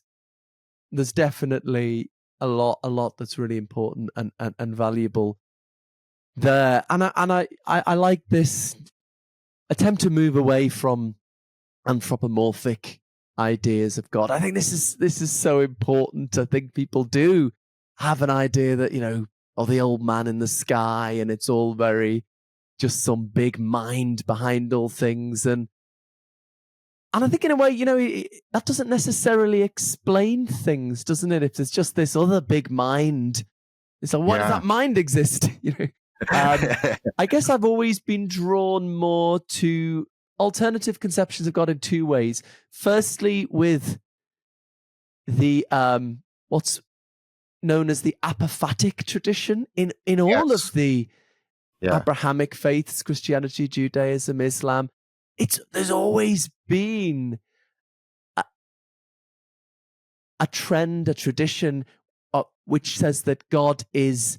there's definitely a lot that's really important and valuable there. And I like this attempt to move away from anthropomorphic ideas of God. I think this is so important. I think people do have an idea that, the old man in the sky, and it's all very just some big mind behind all things. And I think in a way, that doesn't necessarily explain things, doesn't it? If there's just this other big mind, it's like, why does that mind exist? I guess I've always been drawn more to alternative conceptions of God in two ways. Firstly, with the what's known as the apophatic tradition in all of the Abrahamic faiths, Christianity, Judaism, Islam. There's always been a trend, a tradition which says that God is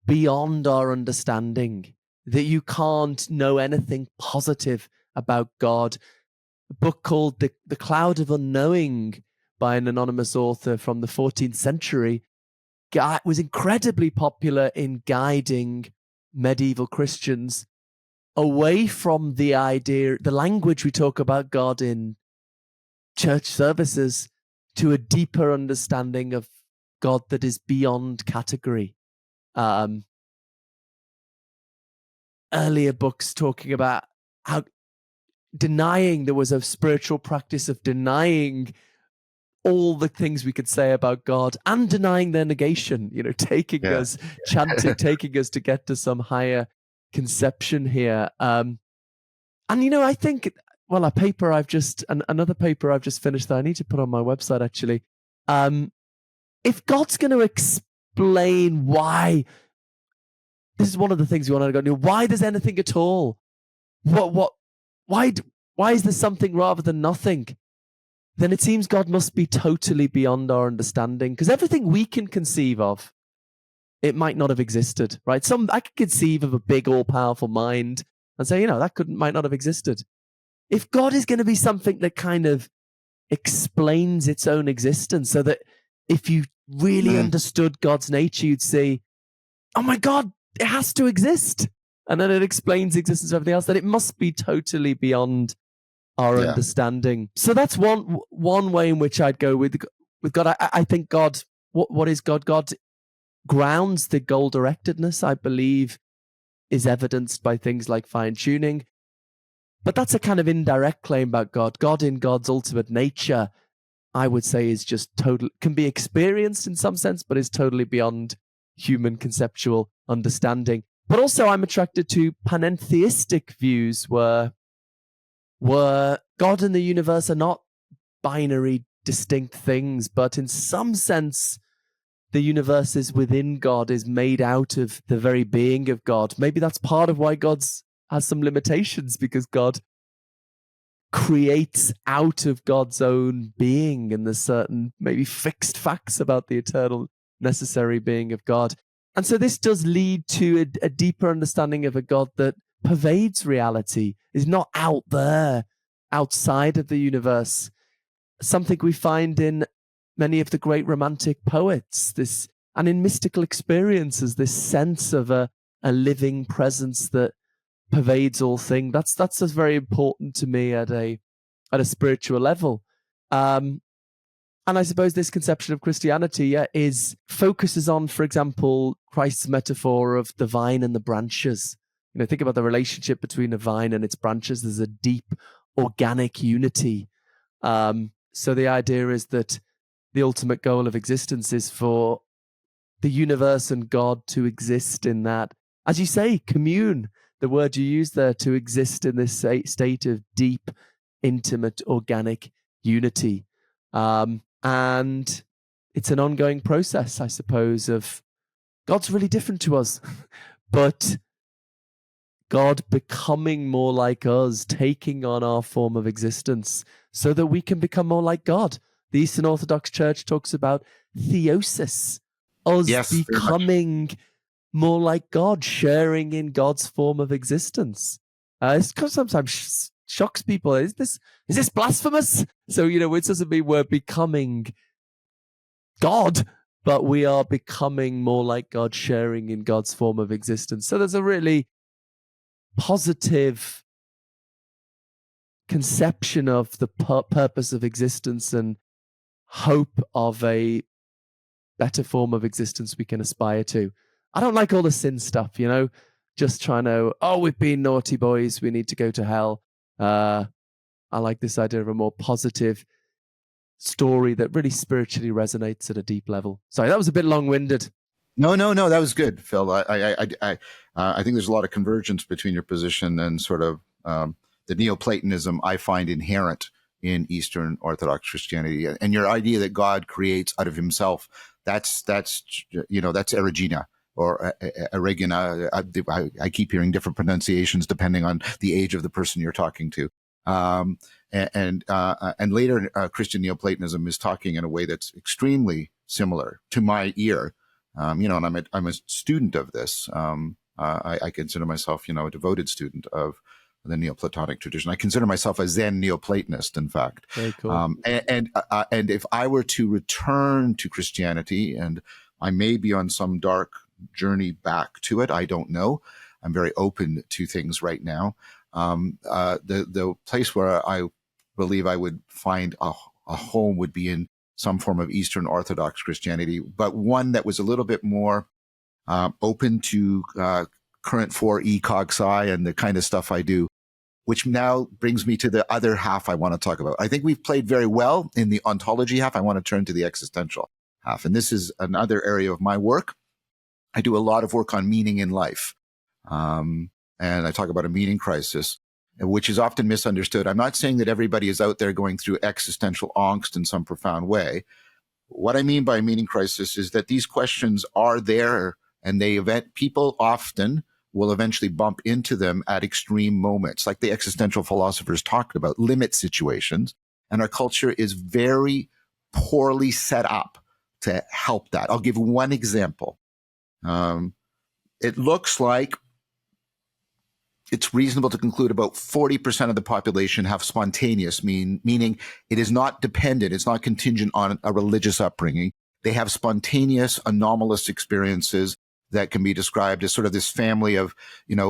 beyond our understanding, that you can't know anything positive about God. A book called The Cloud of Unknowing by an anonymous author from the 14th century was incredibly popular in guiding medieval Christians away from the language we talk about God in church services, to a deeper understanding of God that is beyond category. Earlier books talking about how there was a spiritual practice of denying all the things we could say about God and denying their negation, taking us, chanting, taking us to get to some higher conception here. And, I think, another paper I've just finished that I need to put on my website, actually. If God's going to explain why, this is one of the things we want to go, why there's anything at all? Why is there something rather than nothing? Then it seems God must be totally beyond our understanding, because everything we can conceive of, it might not have existed, right? I could conceive of a big, all-powerful mind and say, that might not have existed. If God is going to be something that kind of explains its own existence, so that if you really understood God's nature, you'd say, oh my God, it has to exist. And then it explains the existence of everything else, that it must be totally beyond our understanding. So that's one way in which I'd go with God. I think God, what is God? God grounds the goal-directedness, I believe, is evidenced by things like fine-tuning. But that's a kind of indirect claim about God. God in God's ultimate nature, I would say, is just can be experienced in some sense, but is totally beyond human conceptual understanding. But also I'm attracted to panentheistic views where God and the universe are not binary, distinct things, but in some sense, the universe is within God, is made out of the very being of God. Maybe that's part of why God has some limitations, because God creates out of God's own being, and there's certain maybe fixed facts about the eternal necessary being of God. And so this does lead to a deeper understanding of a God that pervades reality, is not out there, outside of the universe. Something we find in many of the great romantic poets, and in mystical experiences, this sense of a living presence that pervades all things. That's just very important to me at a spiritual level. And I suppose this conception of Christianity focuses on, for example, Christ's metaphor of the vine and the branches. Think about the relationship between a vine and its branches. There's a deep organic unity. So the idea is that the ultimate goal of existence is for the universe and God to exist in that, as you say, commune, the word you use there, to exist in this state of deep, intimate, organic unity. And it's an ongoing process, I suppose, of God's really different to us, but God becoming more like us, taking on our form of existence so that we can become more like God. The Eastern Orthodox Church talks about theosis, us becoming more like God, sharing in God's form of existence. It sometimes shocks people. Is this blasphemous? So, it doesn't mean we're becoming God, but we are becoming more like God, sharing in God's form of existence. So there's a really positive conception of the purpose of existence and hope of a better form of existence we can aspire to. I don't like all the sin stuff, just trying to, we've been naughty boys, we need to go to hell. I like this idea of a more positive story that really spiritually resonates at a deep level. Sorry, that was a bit long-winded. No, that was good, Phil. I think there's a lot of convergence between your position and sort of the Neoplatonism I find inherent in Eastern Orthodox Christianity, and your idea that God creates out of himself. That's Erigena or Eregina. I keep hearing different pronunciations depending on the age of the person you're talking to. And later, Christian Neoplatonism is talking in a way that's extremely similar to my ear. And I'm a student of this. I consider myself, a devoted student of the Neoplatonic tradition. I consider myself a Zen Neoplatonist, in fact. Very cool. And if I were to return to Christianity, and I may be on some dark journey back to it, I don't know. I'm very open to things right now. The place where I believe I would find a home would be in some form of Eastern Orthodox Christianity, but one that was a little bit more open to current 4 cog sci and the kind of stuff I do, which now brings me to the other half I want to talk about. I think we've played very well in the ontology half. I want to turn to the existential half. And this is another area of my work. I do a lot of work on meaning in life. And I talk about a meaning crisis, which is often misunderstood. I'm not saying that everybody is out there going through existential angst in some profound way. What I mean by meaning crisis is that these questions are there, and people often will eventually bump into them at extreme moments, like the existential philosophers talked about, limit situations. And our culture is very poorly set up to help that. I'll give one example. It looks like it's reasonable to conclude about 40% of the population have spontaneous, meaning it is not dependent, it's not contingent on a religious upbringing. They have spontaneous, anomalous experiences that can be described as sort of this family of,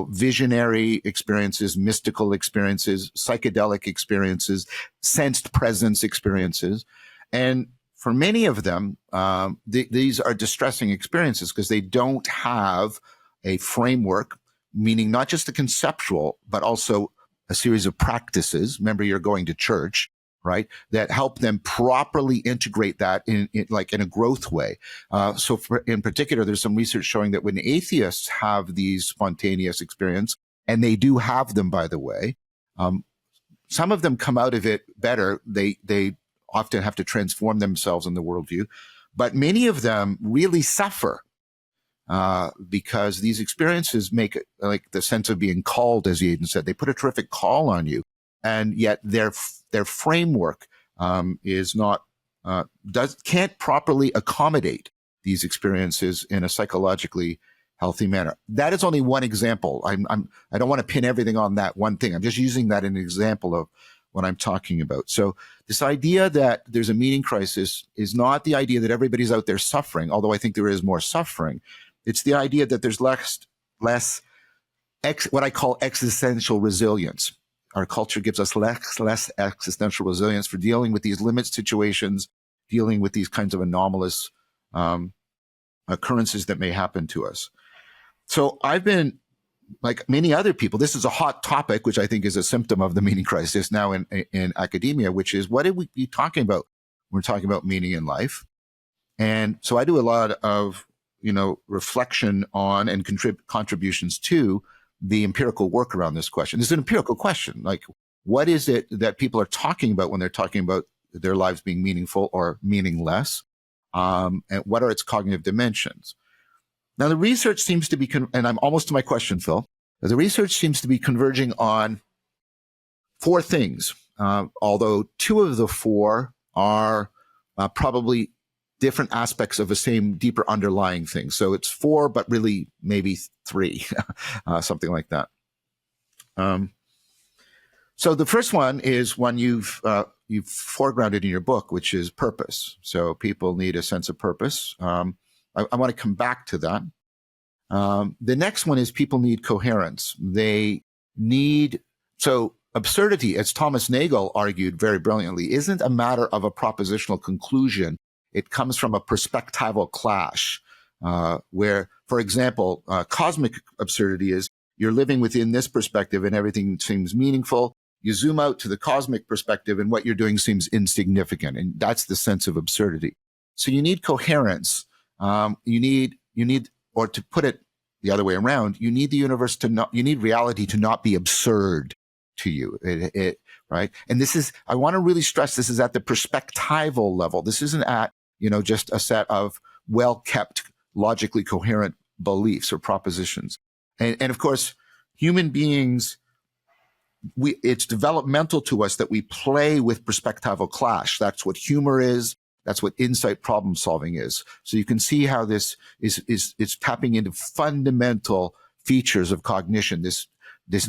visionary experiences, mystical experiences, psychedelic experiences, sensed presence experiences. And for many of them, these are distressing experiences because they don't have a framework, meaning not just the conceptual, but also a series of practices. Remember, you're going to church, right? That help them properly integrate that in a growth way. In particular, there's some research showing that when atheists have these spontaneous experiences, and they do have them, by the way, some of them come out of it better. They often have to transform themselves in the worldview, but many of them really suffer because these experiences make it like the sense of being called, as Yaden said. They put a terrific call on you, and yet their framework is not can't properly accommodate these experiences in a psychologically healthy manner. That is only one example. I don't want to pin everything on that one thing. I'm just using that as an example of what I'm talking about. So this idea that there's a meaning crisis is not the idea that everybody's out there suffering, although I think there is more suffering. It's the idea that there's less what I call existential resilience. Our culture gives us less existential resilience for dealing with these limit situations, dealing with these kinds of anomalous occurrences that may happen to us. So I've been, like many other people, this is a hot topic, which I think is a symptom of the meaning crisis now in academia, which is what are we talking about when we're talking about meaning in life? And so I do a lot of, reflection on and contributions to the empirical work around this question. This is an empirical question. Like, what is it that people are talking about when they're talking about their lives being meaningful or meaningless? And what are its cognitive dimensions? Now, the research seems to be, and I'm almost to my question, Phil. The research seems to be converging on 4 things, although 2 of the 4 are probably different aspects of the same deeper underlying thing. So it's 4, but really maybe 3, something like that. So the first one is one you've foregrounded in your book, which is purpose. So people need a sense of purpose. I want to come back to that. The next one is people need coherence. So absurdity, as Thomas Nagel argued very brilliantly, isn't a matter of a propositional conclusion. It comes from a perspectival clash, where, for example, cosmic absurdity is you're living within this perspective and everything seems meaningful. You zoom out to the cosmic perspective and what you're doing seems insignificant. And that's the sense of absurdity. So you need coherence. You need, or to put it the other way around, you need the universe you need reality to not be absurd to you. Right. And I want to really stress this is at the perspectival level. This isn't at, just a set of well-kept, logically coherent beliefs or propositions. And of course, human beings, it's developmental to us that we play with perspectival clash. That's what humor is. That's what insight problem solving is. So you can see how this is tapping into fundamental features of cognition, this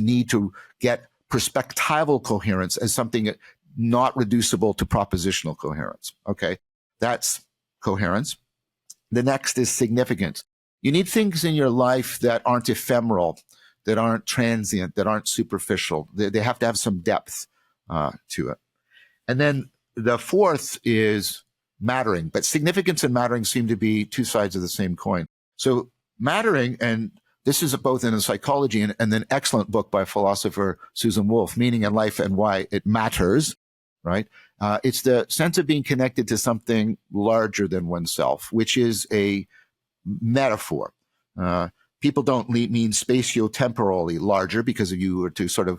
need to get perspectival coherence as something not reducible to propositional coherence. Okay, that's coherence. The next is significance. You need things in your life that aren't ephemeral, that aren't transient, that aren't superficial. They have to have some depth to it. And then the fourth is mattering. But significance and mattering seem to be two sides of the same coin. So mattering, and this is both in psychology and an excellent book by philosopher Susan Wolf, Meaning in Life and Why It Matters, right? It's the sense of being connected to something larger than oneself, which is a metaphor. People don't mean spatio-temporally larger, because if you were to sort of,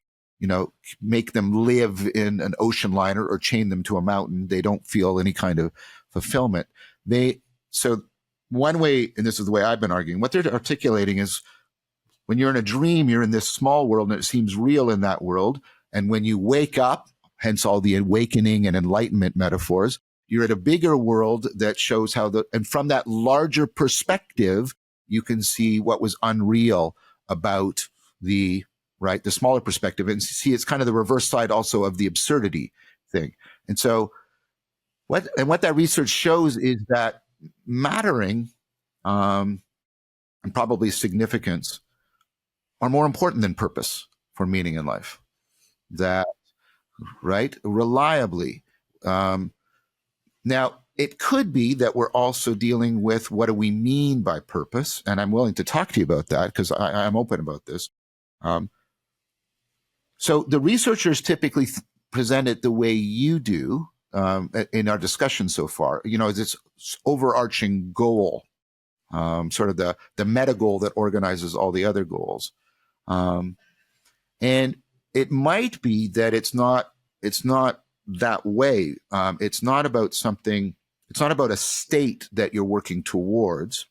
make them live in an ocean liner or chain them to a mountain, they don't feel any kind of fulfillment. So one way, and this is the way I've been arguing, what they're articulating is when you're in a dream, you're in this small world and it seems real in that world. And when you wake up, hence all the awakening and enlightenment metaphors, you're at a bigger world that shows and from that larger perspective, you can see what was unreal about the smaller perspective, and see it's kind of the reverse side also of the absurdity thing. And so what that research shows is that mattering and probably significance are more important than purpose for meaning in life. That, reliably. Now, it could be that we're also dealing with what do we mean by purpose, and I'm willing to talk to you about that because I'm open about this. So the researchers typically present it the way you do in our discussion so far. This overarching goal, sort of the meta goal that organizes all the other goals. And it might be that it's not that way. It's not about something. It's not about a state that you're working towards.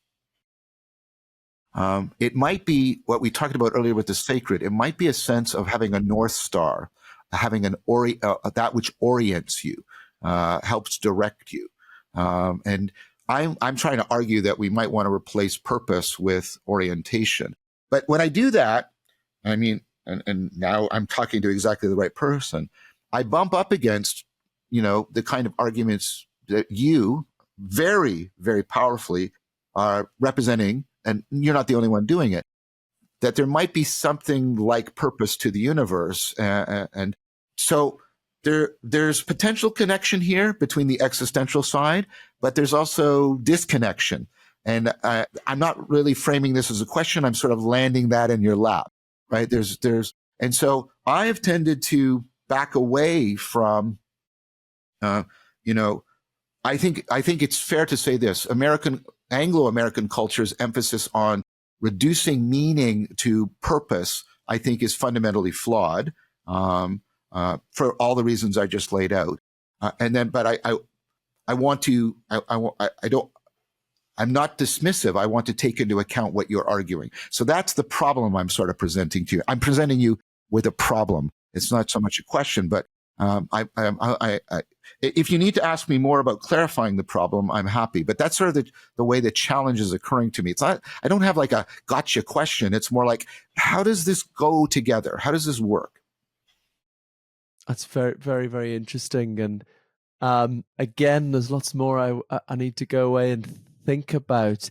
It might be what we talked about earlier with the sacred. It might be a sense of having a North Star, having that which orients you, helps direct you. And I'm trying to argue that we might want to replace purpose with orientation. But when I do that, I mean, and now I'm talking to exactly the right person, I bump up against, the kind of arguments that you very, very powerfully are representing, and you're not the only one doing it, that there might be something like purpose to the universe. And so there's potential connection here between the existential side, but there's also disconnection. And I'm not really framing this as a question. I'm sort of landing that in your lap, right? And so I have tended to back away from, I think it's fair to say this: Anglo-American culture's emphasis on reducing meaning to purpose, I think, is fundamentally flawed for all the reasons I just laid out. But I'm not dismissive. I want to take into account what you're arguing. So that's the problem I'm sort of presenting to you. I'm presenting you with a problem. It's not so much a question, but if you need to ask me more about clarifying the problem, I'm happy. But that's sort of the way the challenge is occurring to me. It's not, I don't have like a gotcha question. It's more like, how does this go together? How does this work? That's very, very, very interesting. And again, there's lots more I need to go away and think about.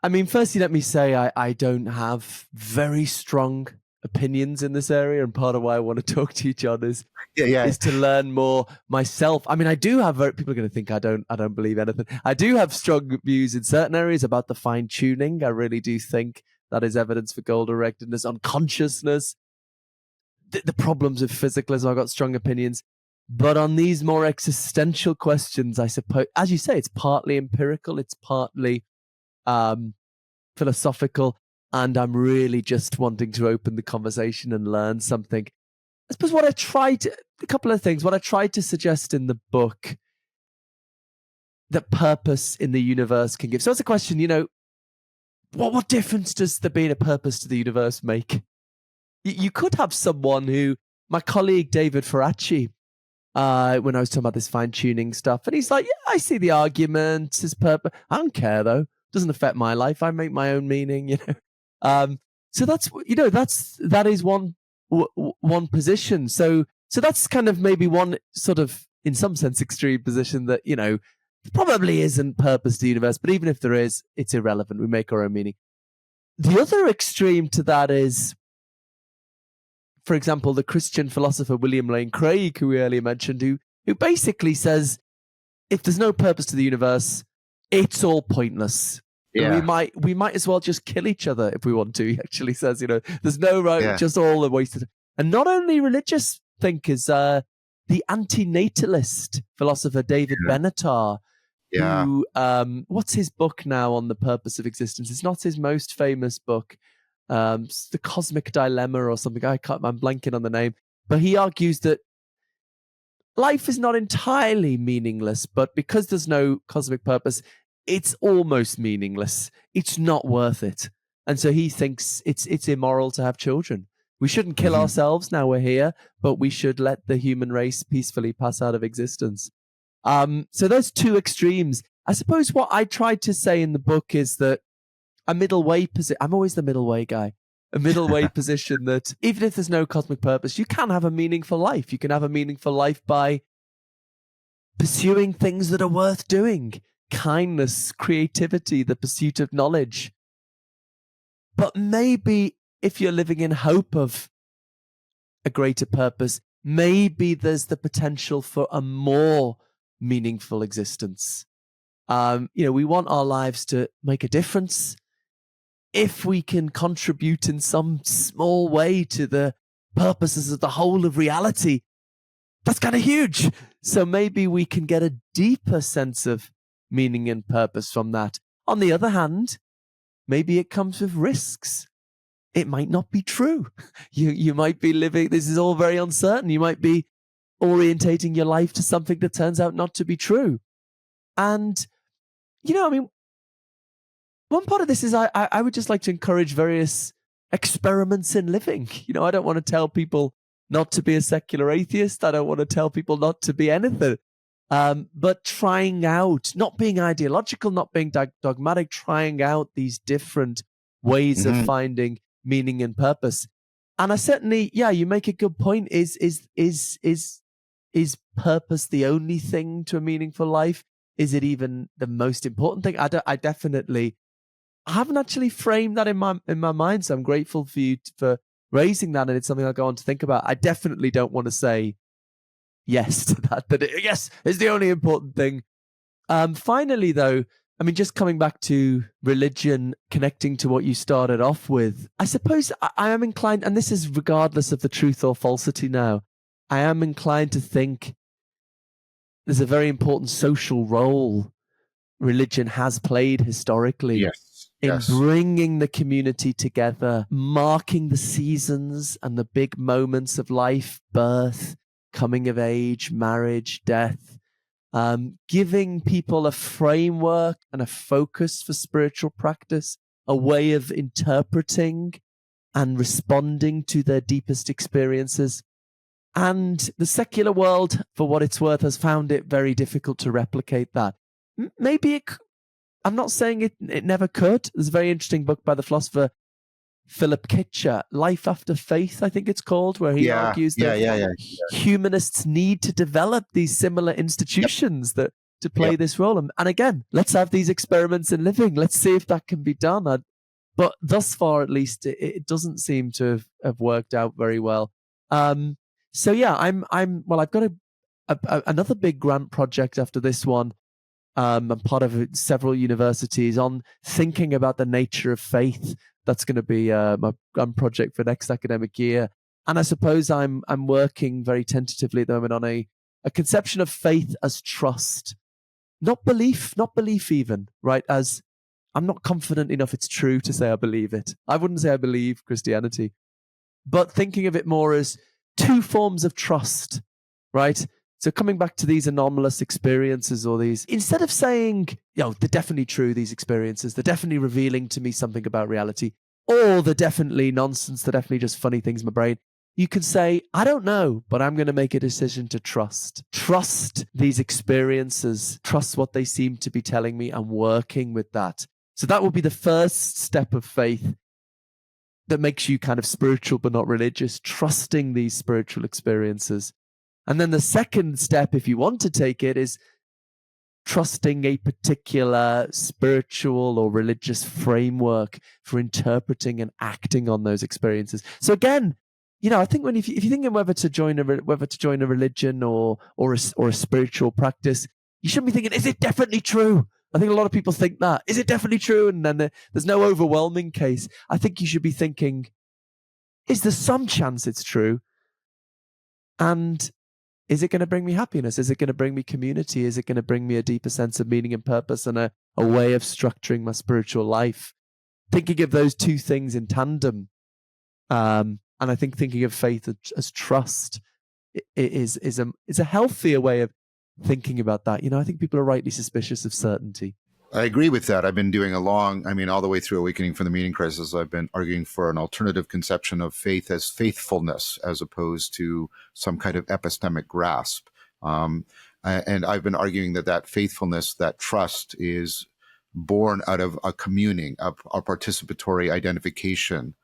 I mean, firstly, let me say I don't have very strong opinions in this area, and part of why I want to talk to you, John, is to learn more myself. I mean, I do have people are going to think I don't believe anything. I do have strong views in certain areas about the fine tuning. I really do think that is evidence for goal-directedness, on consciousness, the problems of physicalism. I've got strong opinions. But on these more existential questions, I suppose, as you say, it's partly empirical, it's partly philosophical, and I'm really just wanting to open the conversation and learn something. I suppose a couple of things. What I tried to suggest in the book, that purpose in the universe can give. So it's a question, what difference does there being a purpose to the universe make? You could have someone who, my colleague David Vervaeke, when I was talking about this fine-tuning stuff, and he's like, yeah, I see the argument, his purpose. I don't care, though. It doesn't affect my life. I make my own meaning, So that is one position. So that's kind of maybe one sort of, in some sense, extreme position that, probably isn't purpose to the universe, but even if there is, it's irrelevant. We make our own meaning. The other extreme to that is, for example, the Christian philosopher William Lane Craig, who we earlier mentioned, who basically says if there's no purpose to the universe, it's all pointless. Yeah. We might as well just kill each other if we want to. He actually says, there's no right, Yeah. just all a waste of time. And not only religious thinkers, the antinatalist philosopher David Benatar, who, what's his book now on the purpose of existence? It's not his most famous book, The Cosmic Dilemma or something. I'm blanking on the name. But he argues that life is not entirely meaningless, but because there's no cosmic purpose, it's almost meaningless. It's not worth it. And so he thinks it's immoral to have children. We shouldn't kill ourselves now we're here, but we should let the human race peacefully pass out of existence. So those two extremes. I suppose what I tried to say in the book is that a middle way position, I'm always the middle way guy, a middle way position that even if there's no cosmic purpose, you can have a meaningful life. You can have a meaningful life by pursuing things that are worth doing. Kindness, creativity, the pursuit of knowledge. But maybe if you're living in hope of a greater purpose, maybe there's the potential for a more meaningful existence. We want our lives to make a difference. If we can contribute in some small way to the purposes of the whole of reality, that's kind of huge. So maybe we can get a deeper sense of meaning and purpose from that. On the other hand, maybe it comes with risks. It might not be true. You might be living, this is all very uncertain. You might be orientating your life to something that turns out not to be true. And, one part of this is I would just like to encourage various experiments in living. I don't want to tell people not to be a secular atheist. I don't want to tell people not to be anything. But trying out, not being ideological, not being dogmatic, trying out these different ways of finding meaning and purpose. And I certainly, you make a good point. Is purpose the only thing to a meaningful life? Is it even the most important thing? I haven't actually framed that in my mind. So I'm grateful for you for raising that, and it's something I'll go on to think about. I definitely don't want to say yes to that. Yes is the only important thing. Finally, though, just coming back to religion, connecting to what you started off with, I suppose I am inclined, and this is regardless of the truth or falsity now, I am inclined to think there's a very important social role religion has played historically in bringing the community together, marking the seasons and the big moments of life, birth, coming of age, marriage, death. Giving people a framework and a focus for spiritual practice, a way of interpreting and responding to their deepest experiences. And the secular world, for what it's worth, has found it very difficult to replicate that. Maybe I'm not saying it never could. There's a very interesting book by the philosopher Phillip Goff, Life After Faith, I think it's called, where he argues that humanists need to develop these similar institutions that to play this role. And again, let's have these experiments in living. Let's see if that can be done. But thus far, at least, it doesn't seem to have worked out very well. So yeah, I've got another big grant project after this one. I'm part of several universities on thinking about the nature of faith. That's going to be my project for next academic year. And I suppose I'm working very tentatively at the moment on a conception of faith as trust, not belief even, right? As I'm not confident enough it's true to say I believe it. I wouldn't say I believe Christianity, but thinking of it more as two forms of trust, right? So coming back to these anomalous experiences, or these, instead of saying, they're definitely true, these experiences, they're definitely revealing to me something about reality, or they're definitely nonsense, they're definitely just funny things in my brain, you can say, I don't know, but I'm going to make a decision to trust. Trust these experiences, trust what they seem to be telling me, and working with that. So that will be the first step of faith that makes you kind of spiritual but not religious, trusting these spiritual experiences. And then the second step, if you want to take it, is trusting a particular spiritual or religious framework for interpreting and acting on those experiences. So again, I think if you're thinking whether to join a religion or a spiritual practice, you shouldn't be thinking, is it definitely true? I think a lot of people think that. Is it definitely true? And then there's no overwhelming case. I think you should be thinking, is there some chance it's true? And is it going to bring me happiness? Is it going to bring me community? Is it going to bring me a deeper sense of meaning and purpose and a way of structuring my spiritual life? Thinking of those two things in tandem. And I think thinking of faith as trust is a healthier way of thinking about that. I think people are rightly suspicious of certainty. I agree with that. I've been doing all the way through Awakening from the Meaning Crisis, I've been arguing for an alternative conception of faith as faithfulness, as opposed to some kind of epistemic grasp. And I've been arguing that faithfulness, that trust, is born out of a communing, a participatory identification.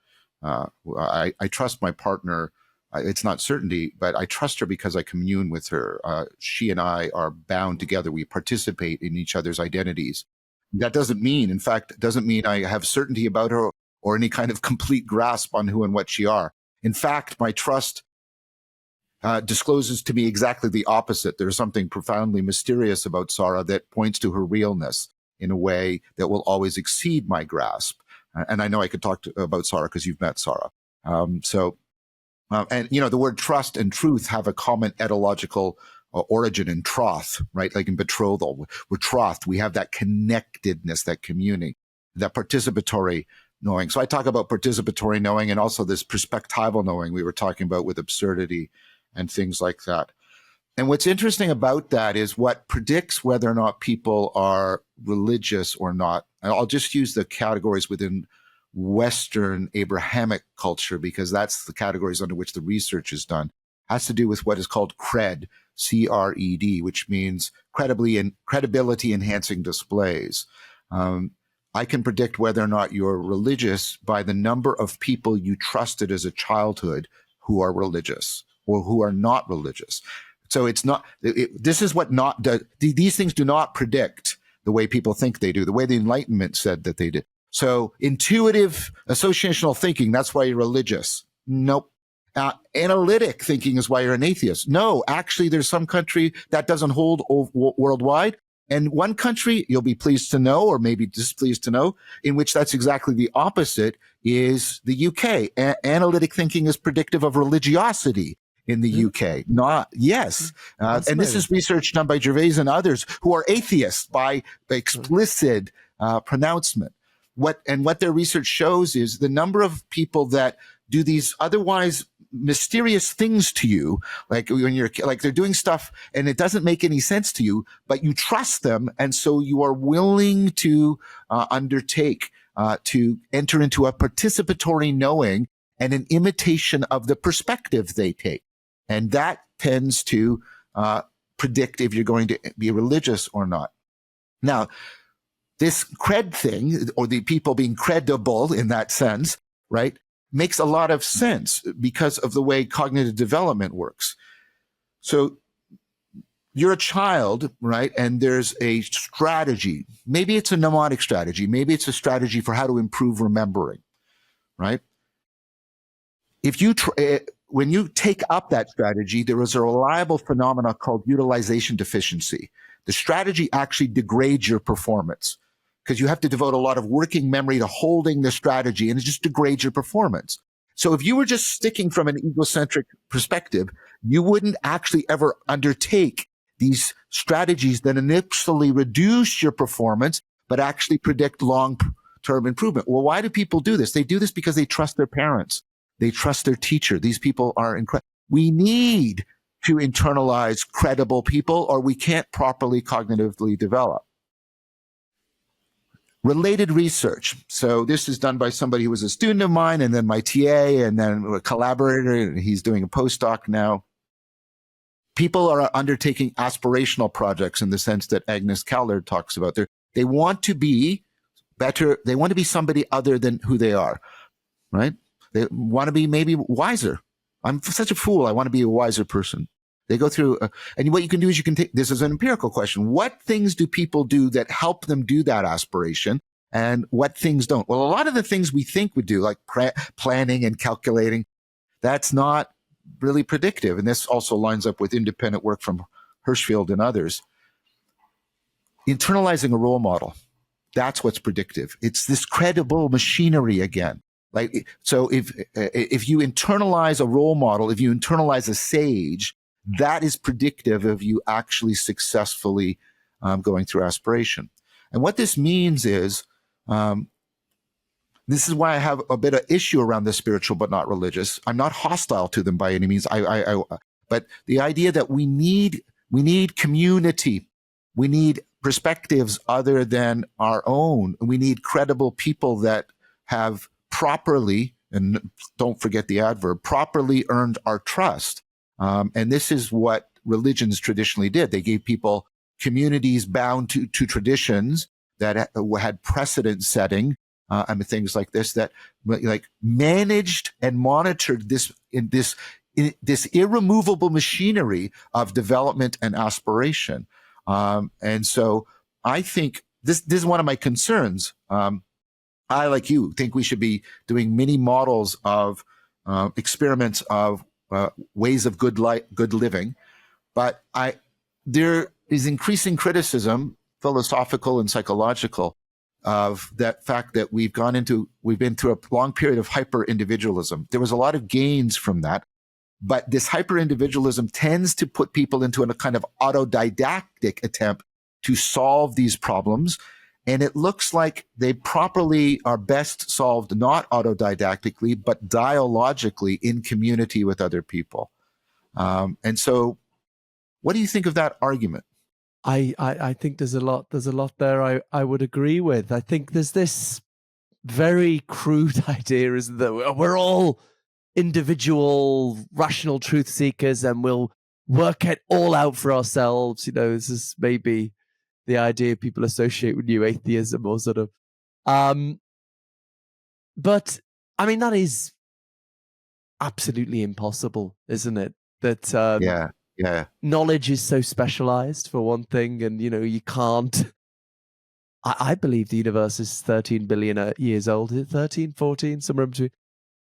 I trust my partner. It's not certainty, but I trust her because I commune with her. She and I are bound together. We participate in each other's identities. That doesn't mean I have certainty about her or any kind of complete grasp on who and what she are. In fact, my trust discloses to me exactly the opposite. There's something profoundly mysterious about Sarah that points to her realness in a way that will always exceed my grasp. And I know I could talk about Sarah because you've met Sarah. And the word trust and truth have a common etymological origin in troth, right? Like in betrothal, we're trothed. We have that connectedness, that communing, that participatory knowing. So I talk about participatory knowing and also this perspectival knowing we were talking about with absurdity and things like that. And what's interesting about that is what predicts whether or not people are religious or not. I'll just use the categories within Western Abrahamic culture because that's the categories under which the research is done. Has to do with what is called cred, C-R-E-D, which means credibility enhancing displays. I can predict whether or not you're religious by the number of people you trusted as a childhood who are religious or who are not religious. So it's not, this is what these things do not predict the way people think they do, the way the Enlightenment said that they did. So intuitive associational thinking, that's why you're religious. Nope. Analytic thinking is why you're an atheist. No, actually, there's some country that doesn't hold worldwide. And one country, you'll be pleased to know, or maybe displeased to know, in which that's exactly the opposite, is the UK. Analytic thinking is predictive of religiosity in the UK. And this is research done by Gervais and others who are atheists by explicit pronouncement. What their research shows is the number of people that do these otherwise mysterious things to you, like when you're like they're doing stuff and it doesn't make any sense to you, but you trust them, and so you are willing to undertake to enter into a participatory knowing and an imitation of the perspective they take, and that tends to predict if you're going to be religious or not. Now, this cred thing, or the people being credible in that sense, right, makes a lot of sense because of the way cognitive development works. So you're a child, right, and there's a strategy. Maybe it's a mnemonic strategy. Maybe it's a strategy for how to improve remembering, right? If you when you take up that strategy, there is a reliable phenomena called utilization deficiency. The strategy actually degrades your performance because you have to devote a lot of working memory to holding the strategy, and it just degrades your performance. So if you were just sticking from an egocentric perspective, you wouldn't actually ever undertake these strategies that initially reduce your performance, but actually predict long-term improvement. Well, why do people do this? They do this because they trust their parents. They trust their teacher. These people are incredible. We need to internalize credible people, or we can't properly cognitively develop. Related research. So this is done by somebody who was a student of mine, and then my TA, and then a collaborator, and he's doing a postdoc now. People are undertaking aspirational projects in the sense that Agnes Keller talks about. They want to be better. They want to be somebody other than who they are, right? They want to be maybe wiser. I'm such a fool. I want to be a wiser person. They go through, and what you can do is you can take, this is an empirical question. What things do people do that help them do that aspiration, and what things don't? Well, a lot of the things we think we do, like planning and calculating, that's not really predictive. And this also lines up with independent work from Hirschfeld and others. internalizing a role model. That's what's predictive. It's this credible machinery again. Like, so if you internalize a role model, if you internalize a sage, that is predictive of you actually successfully going through aspiration. And what this means is, this is why I have a bit of issue around the spiritual but not religious. I'm not hostile to them by any means. But the idea that we need community, we need perspectives other than our own. We need credible people that have properly, and don't forget the adverb, properly earned our trust. And this is what religions traditionally did. They gave people communities bound to traditions that had precedent setting, and things like this, that like managed and monitored this irremovable machinery of development and aspiration. And so I think this is one of my concerns. I, like you, think we should be doing mini models of experiments of ways of good living. But there is increasing criticism, philosophical and psychological, of that fact that we've been through a long period of hyper-individualism. There was a lot of gains from that, but this hyper-individualism tends to put people into a kind of autodidactic attempt to solve these problems. And it looks like they properly are best solved not autodidactically, but dialogically in community with other people. And so what do you think of that argument? I think there's a lot there I would agree with. I think there's this very crude idea, isn't there? We're all individual rational truth seekers and we'll work it all out for ourselves. You know, this is maybe the idea people associate with new atheism or sort of. But I mean, that is absolutely impossible, isn't it? That Yeah. Knowledge is so specialized, for one thing, and you know, you can't. I believe the universe is 13 billion years old. Is it 13, 14, somewhere in between?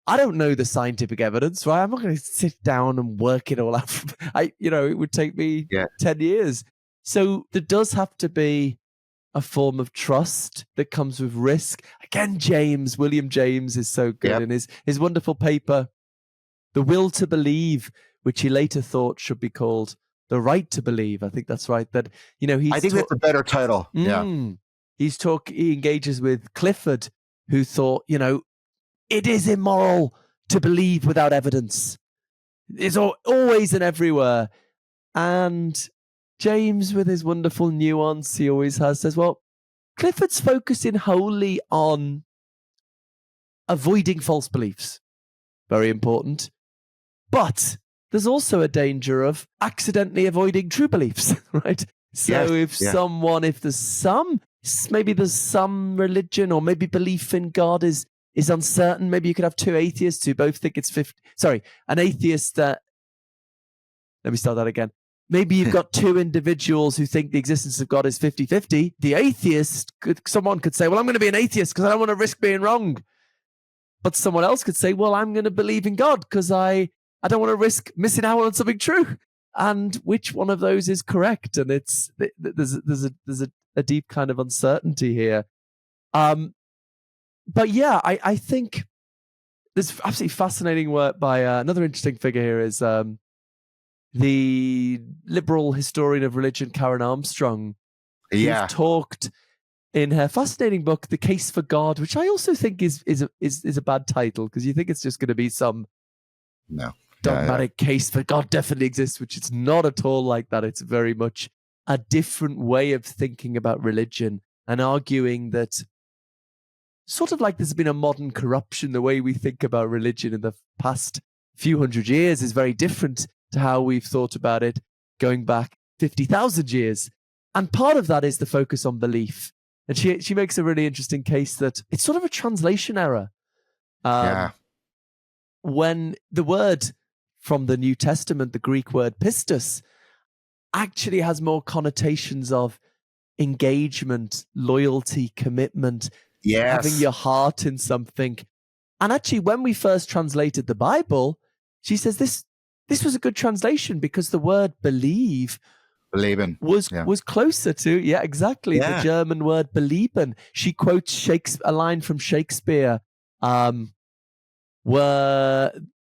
I don't know the scientific evidence, right? I'm not going to sit down and work it all out. It would take me 10 years. So there does have to be a form of trust that comes with risk. Again, William James is so good in his wonderful paper, The Will to Believe, which he later thought should be called The Right to Believe. I think that's right. That, you know, I think that's a better title. He engages with Clifford, who thought, you know, it is immoral to believe without evidence. It's always and everywhere. And James, with his wonderful nuance he always has, says, well, Clifford's focusing wholly on avoiding false beliefs. Very important. But there's also a danger of accidentally avoiding true beliefs, right? So if there's some religion or maybe belief in God is uncertain, maybe you could have two atheists who both think it's 50. Sorry, an atheist. Let me start that again. Maybe you've got two individuals who think the existence of God is 50-50. The atheist, someone could say, well, I'm going to be an atheist because I don't want to risk being wrong. But someone else could say, well, I'm going to believe in God because I don't want to risk missing out on something true. And which one of those is correct? And there's a deep kind of uncertainty here. But yeah, I think there's absolutely fascinating work by another interesting figure here is the liberal historian of religion, Karen Armstrong. Who's talked in her fascinating book, The Case for God, which I also think is a bad title because you think it's just going to be some dogmatic case for God definitely exists, which it's not at all like that. It's very much a different way of thinking about religion and arguing that sort of like there's been a modern corruption. The way we think about religion in the past few hundred years is very different to how we've thought about it going back 50,000 years. And part of that is the focus on belief. And she makes a really interesting case that it's sort of a translation error. When the word from the New Testament, the Greek word pistis, actually has more connotations of engagement, loyalty, commitment, having your heart in something. And actually, when we first translated the Bible, she says this was a good translation because the word believe Leben. was closer to, exactly, the Yeah. German word belieben. She quotes a line from Shakespeare, where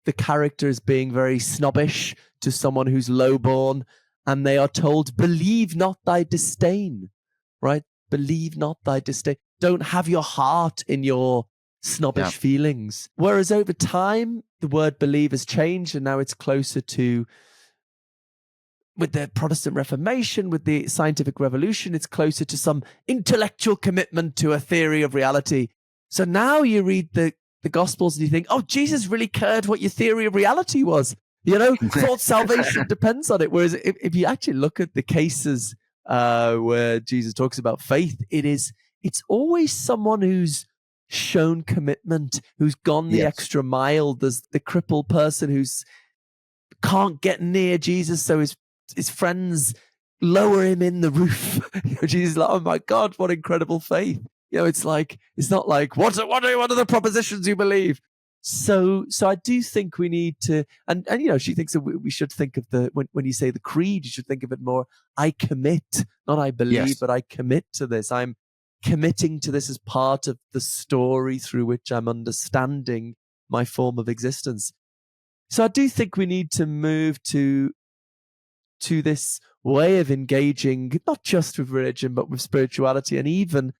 the character is being very snobbish to someone who's lowborn, and they are told, believe not thy disdain, right? Believe not thy disdain. Don't have your heart in your snobbish feelings. Whereas over time, the word believe has changed, and now it's closer to, with the Protestant Reformation, with the scientific revolution, it's closer to some intellectual commitment to a theory of reality. So now you read the Gospels and you think, oh, Jesus really cared what your theory of reality was. Thought salvation depends on it. Whereas if you actually look at the cases where Jesus talks about faith, it's always someone who's shown commitment, who's gone the extra mile. There's the crippled person who's can't get near Jesus, so his friends lower him in the roof. Jesus is like, oh my God, what incredible faith. It's not like, what are the propositions you believe? So I do think we need to, and she thinks that we should think of when you say the creed, you should think of it more, I commit, not I believe, but I commit to this. I'm committing to this as part of the story through which I'm understanding my form of existence. So I do think we need to move to this way of engaging, not just with religion, but with spirituality, and even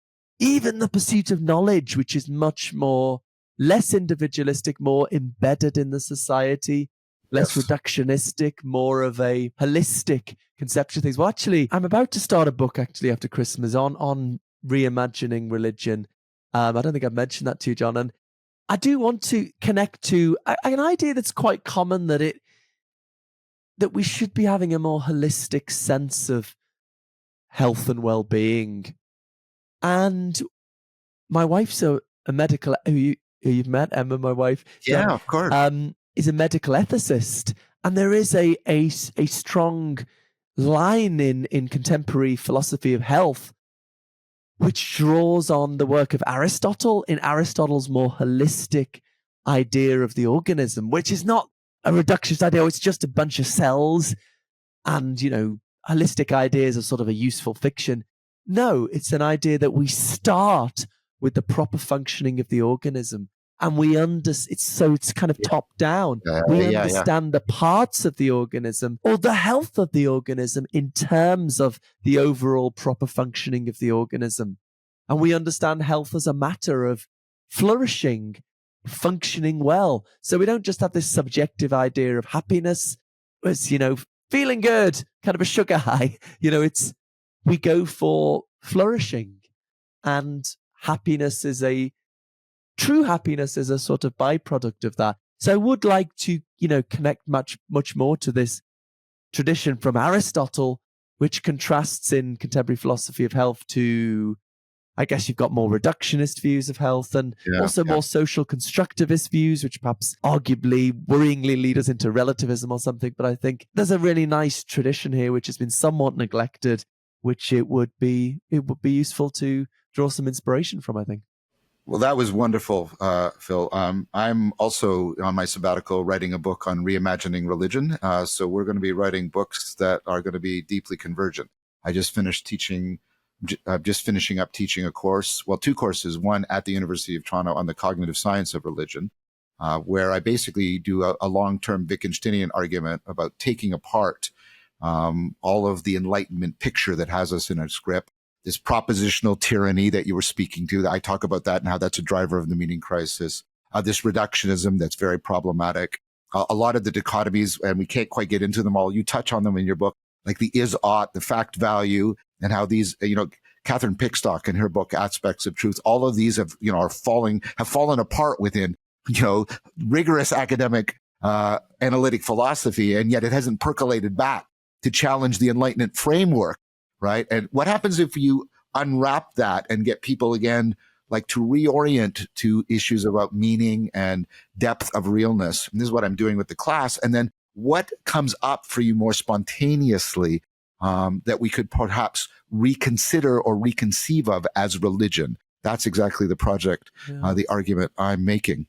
the pursuit of knowledge, which is much more, less individualistic, more embedded in the society, less reductionistic, more of a holistic conception of things. Well, actually, I'm about to start a book after Christmas on reimagining religion. I don't think I've mentioned that to you, John, and I do want to connect to an idea that's quite common, that we should be having a more holistic sense of health and well-being. And my wife's a medical, who you've met, Emma, my wife. Yeah, of course. Is a medical ethicist. And there is a strong line in contemporary philosophy of health, which draws on the work of Aristotle, in Aristotle's more holistic idea of the organism, which is not a reductionist idea. It's just a bunch of cells, and, holistic ideas are sort of a useful fiction. No, it's an idea that we start with the proper functioning of the organism, and it's kind of top down. We understand the parts of the organism, or the health of the organism, in terms of the overall proper functioning of the organism. And we understand health as a matter of flourishing, functioning well. So we don't just have this subjective idea of happiness as, feeling good, kind of a sugar high. We go for flourishing, and true happiness is a sort of byproduct of that. So I would like to, connect much more to this tradition from Aristotle, which contrasts in contemporary philosophy of health to, I guess, you've got more reductionist views of health, and also more social constructivist views, which perhaps arguably worryingly lead us into relativism or something. But I think there's a really nice tradition here, which has been somewhat neglected, which it would be useful to draw some inspiration from, I think. Well, that was wonderful, Phil. I'm also on my sabbatical writing a book on reimagining religion. So we're going to be writing books that are going to be deeply convergent. I just finished finishing up teaching a course, two courses, one at the University of Toronto on the cognitive science of religion, where I basically do a long-term Wittgensteinian argument about taking apart all of the Enlightenment picture that has us in its grip, this propositional tyranny that you were speaking to. I talk about that and how that's a driver of the meaning crisis, this reductionism that's very problematic, a lot of the dichotomies, and we can't quite get into them all. You touch on them in your book, like the is-ought, the fact value, and how these, Catherine Pickstock in her book, Aspects of Truth, all of these have fallen apart within, rigorous academic analytic philosophy, and yet it hasn't percolated back to challenge the Enlightenment framework, right? And what happens if you unwrap that and get people again, like, to reorient to issues about meaning and depth of realness? And this is what I'm doing with the class. And then what comes up for you more spontaneously that we could perhaps reconsider or reconceive of as religion? That's exactly the project, the argument I'm making.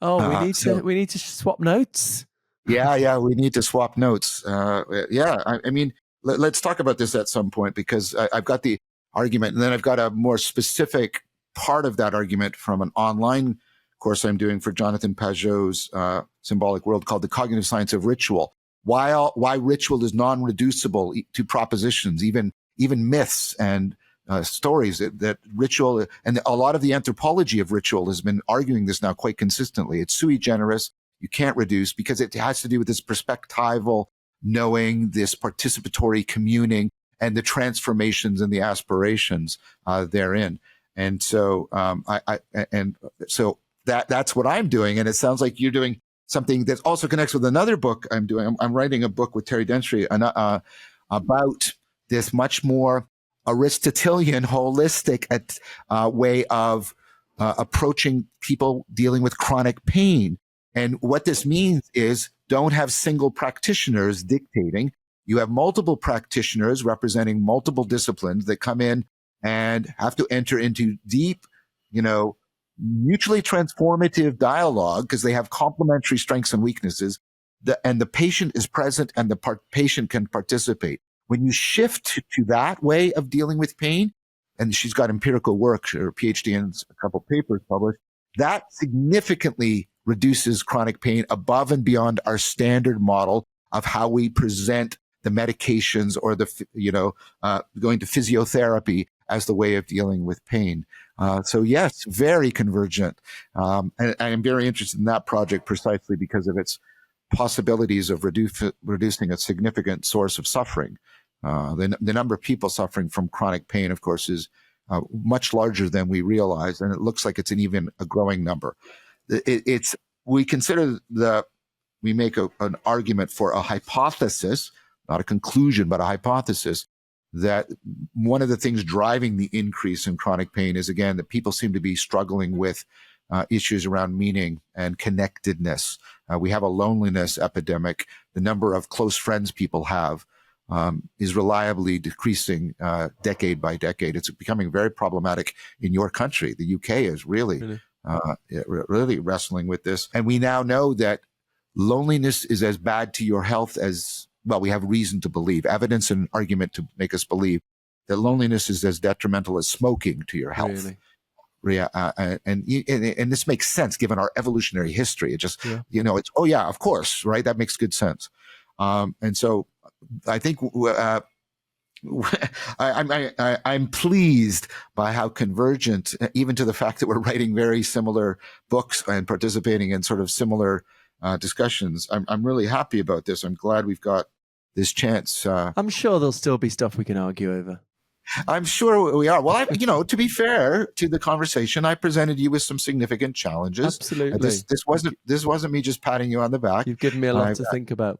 Oh, we need to swap notes. Yeah, we need to swap notes. I mean, let's talk about this at some point, because I've got the argument, and then I've got a more specific part of that argument from an online course I'm doing for Jonathan Pajot's Symbolic World, called The Cognitive Science of Ritual. Why ritual is non-reducible to propositions, even myths and stories, that ritual, and a lot of the anthropology of ritual has been arguing this now quite consistently. It's sui generis. You can't reduce, because it has to do with this perspectival knowing, this participatory communing, and the transformations and the aspirations therein. And so, that's what I'm doing. And it sounds like you're doing something that also connects with another book I'm doing. I'm writing a book with Terry Dentry about this much more Aristotelian, holistic way of approaching people dealing with chronic pain. And what this means is, don't have single practitioners dictating. You have multiple practitioners representing multiple disciplines that come in and have to enter into deep, mutually transformative dialogue, because they have complementary strengths and weaknesses. And the patient is present, and the patient can participate. When you shift to that way of dealing with pain, and she's got empirical work, her PhD and a couple papers published, that significantly reduces chronic pain above and beyond our standard model of how we present the medications, or going to physiotherapy as the way of dealing with pain. So yes, very convergent. And I am very interested in that project precisely because of its possibilities of reducing a significant source of suffering. The number of people suffering from chronic pain, of course, is much larger than we realize, and it looks like it's even a growing number. We make an argument for a hypothesis, not a conclusion, but a hypothesis, that one of the things driving the increase in chronic pain is, again, that people seem to be struggling with issues around meaning and connectedness. We have a loneliness epidemic. The number of close friends people have is reliably decreasing decade by decade. It's becoming very problematic in your country. The UK is really wrestling with this. And we now know that loneliness is as bad to your health as, well, we have reason to believe, evidence and argument to make us believe that loneliness is as detrimental as smoking to your health. Really? And this makes sense given our evolutionary history. It just, it's, oh yeah, of course, right? That makes good sense. And so I think I'm pleased by how convergent, even to the fact that we're writing very similar books and participating in sort of similar discussions. I'm really happy about this. I'm glad we've got this chance. I'm sure there'll still be stuff we can argue over. I'm sure we are. Well, to be fair to the conversation, I presented you with some significant challenges. Absolutely. This wasn't me just patting you on the back. You've given me a lot to think about.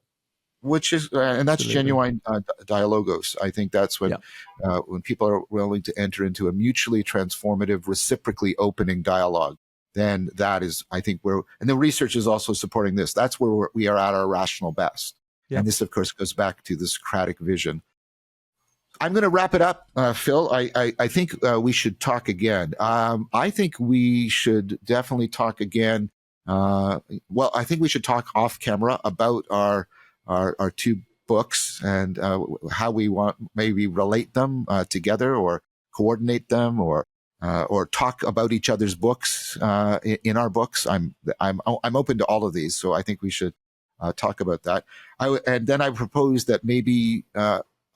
Which is, and that's genuine dialogos. I think that's when people are willing to enter into a mutually transformative, reciprocally opening dialogue. Then that is, I think, and the research is also supporting this. That's where we are at our rational best. Yep. And this, of course, goes back to the Socratic vision. I'm going to wrap it up, Phil. I think we should talk again. I think we should definitely talk again. Well, I think we should talk off camera about our two books and how we want maybe relate them together, or coordinate them, or talk about each other's books in our books. I'm open to all of these, so I think we should talk about that. And then I propose that maybe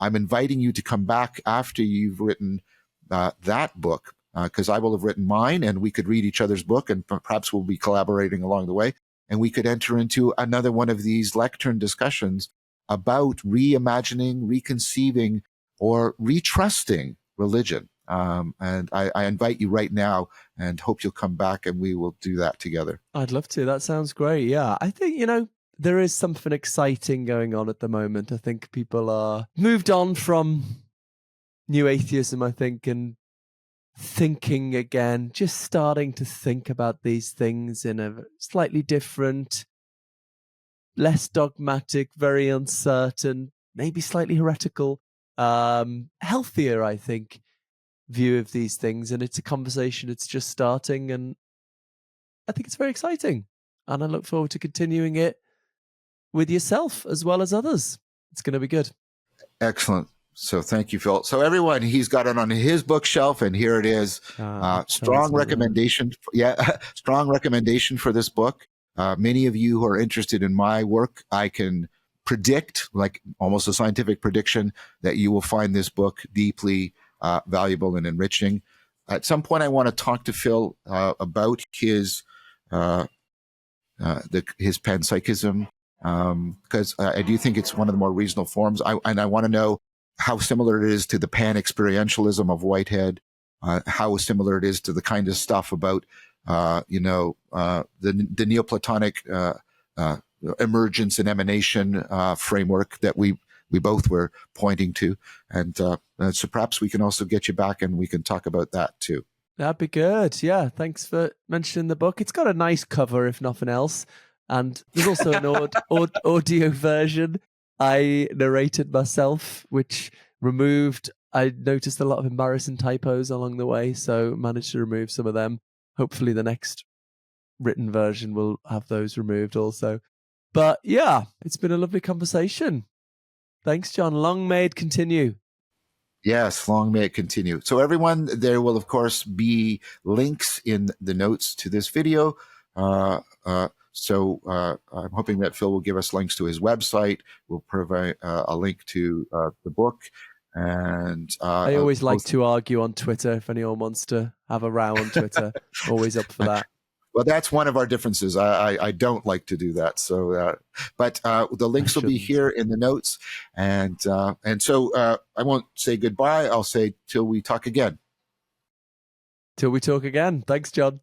I'm inviting you to come back after you've written that book, because I will have written mine, and we could read each other's book, and perhaps we'll be collaborating along the way. And we could enter into another one of these lectern discussions about reimagining, reconceiving, or retrusting religion. And I invite you right now, and hope you'll come back, and we will do that together. I'd love to. That sounds great. Yeah, I think, there is something exciting going on at the moment. I think people are moved on from new atheism, I think, and thinking again, just starting to think about these things in a slightly different, less dogmatic, very uncertain, maybe slightly heretical, healthier, I think, view of these things. And it's a conversation that's just starting, and I think it's very exciting. And I look forward to continuing it with yourself as well as others. It's going to be good. Excellent. So thank you, Phil. So everyone, he's got it on his bookshelf, and here it is. Strong recommendation. Strong recommendation for this book. Many of you who are interested in my work, I can predict, like almost a scientific prediction, that you will find this book deeply valuable and enriching. At some point, I want to talk to Phil about his panpsychism, because I do think it's one of the more reasonable forms. And I want to know how similar it is to the pan-experientialism of Whitehead, how similar it is to the kind of stuff about, the Neoplatonic emergence and emanation framework that we both were pointing to. And so perhaps we can also get you back and we can talk about that too. That'd be good. Yeah, thanks for mentioning the book. It's got a nice cover, if nothing else. And there's also an audio version. I narrated myself, which I noticed a lot of embarrassing typos along the way, so managed to remove some of them. Hopefully the next written version will have those removed also. But yeah, it's been a lovely conversation. Thanks, John. Long may it continue. Yes, long may it continue. So everyone, there will, of course, be links in the notes to this video. So I'm hoping that Phil will give us links to his website. We'll provide a link to the book. And I always like to argue on Twitter. If anyone wants to have a row on Twitter, always up for that. Well, that's one of our differences. I don't like to do that. So, but the links will be here in the notes, and so I won't say goodbye. I'll say till we talk again. Till we talk again. Thanks, John.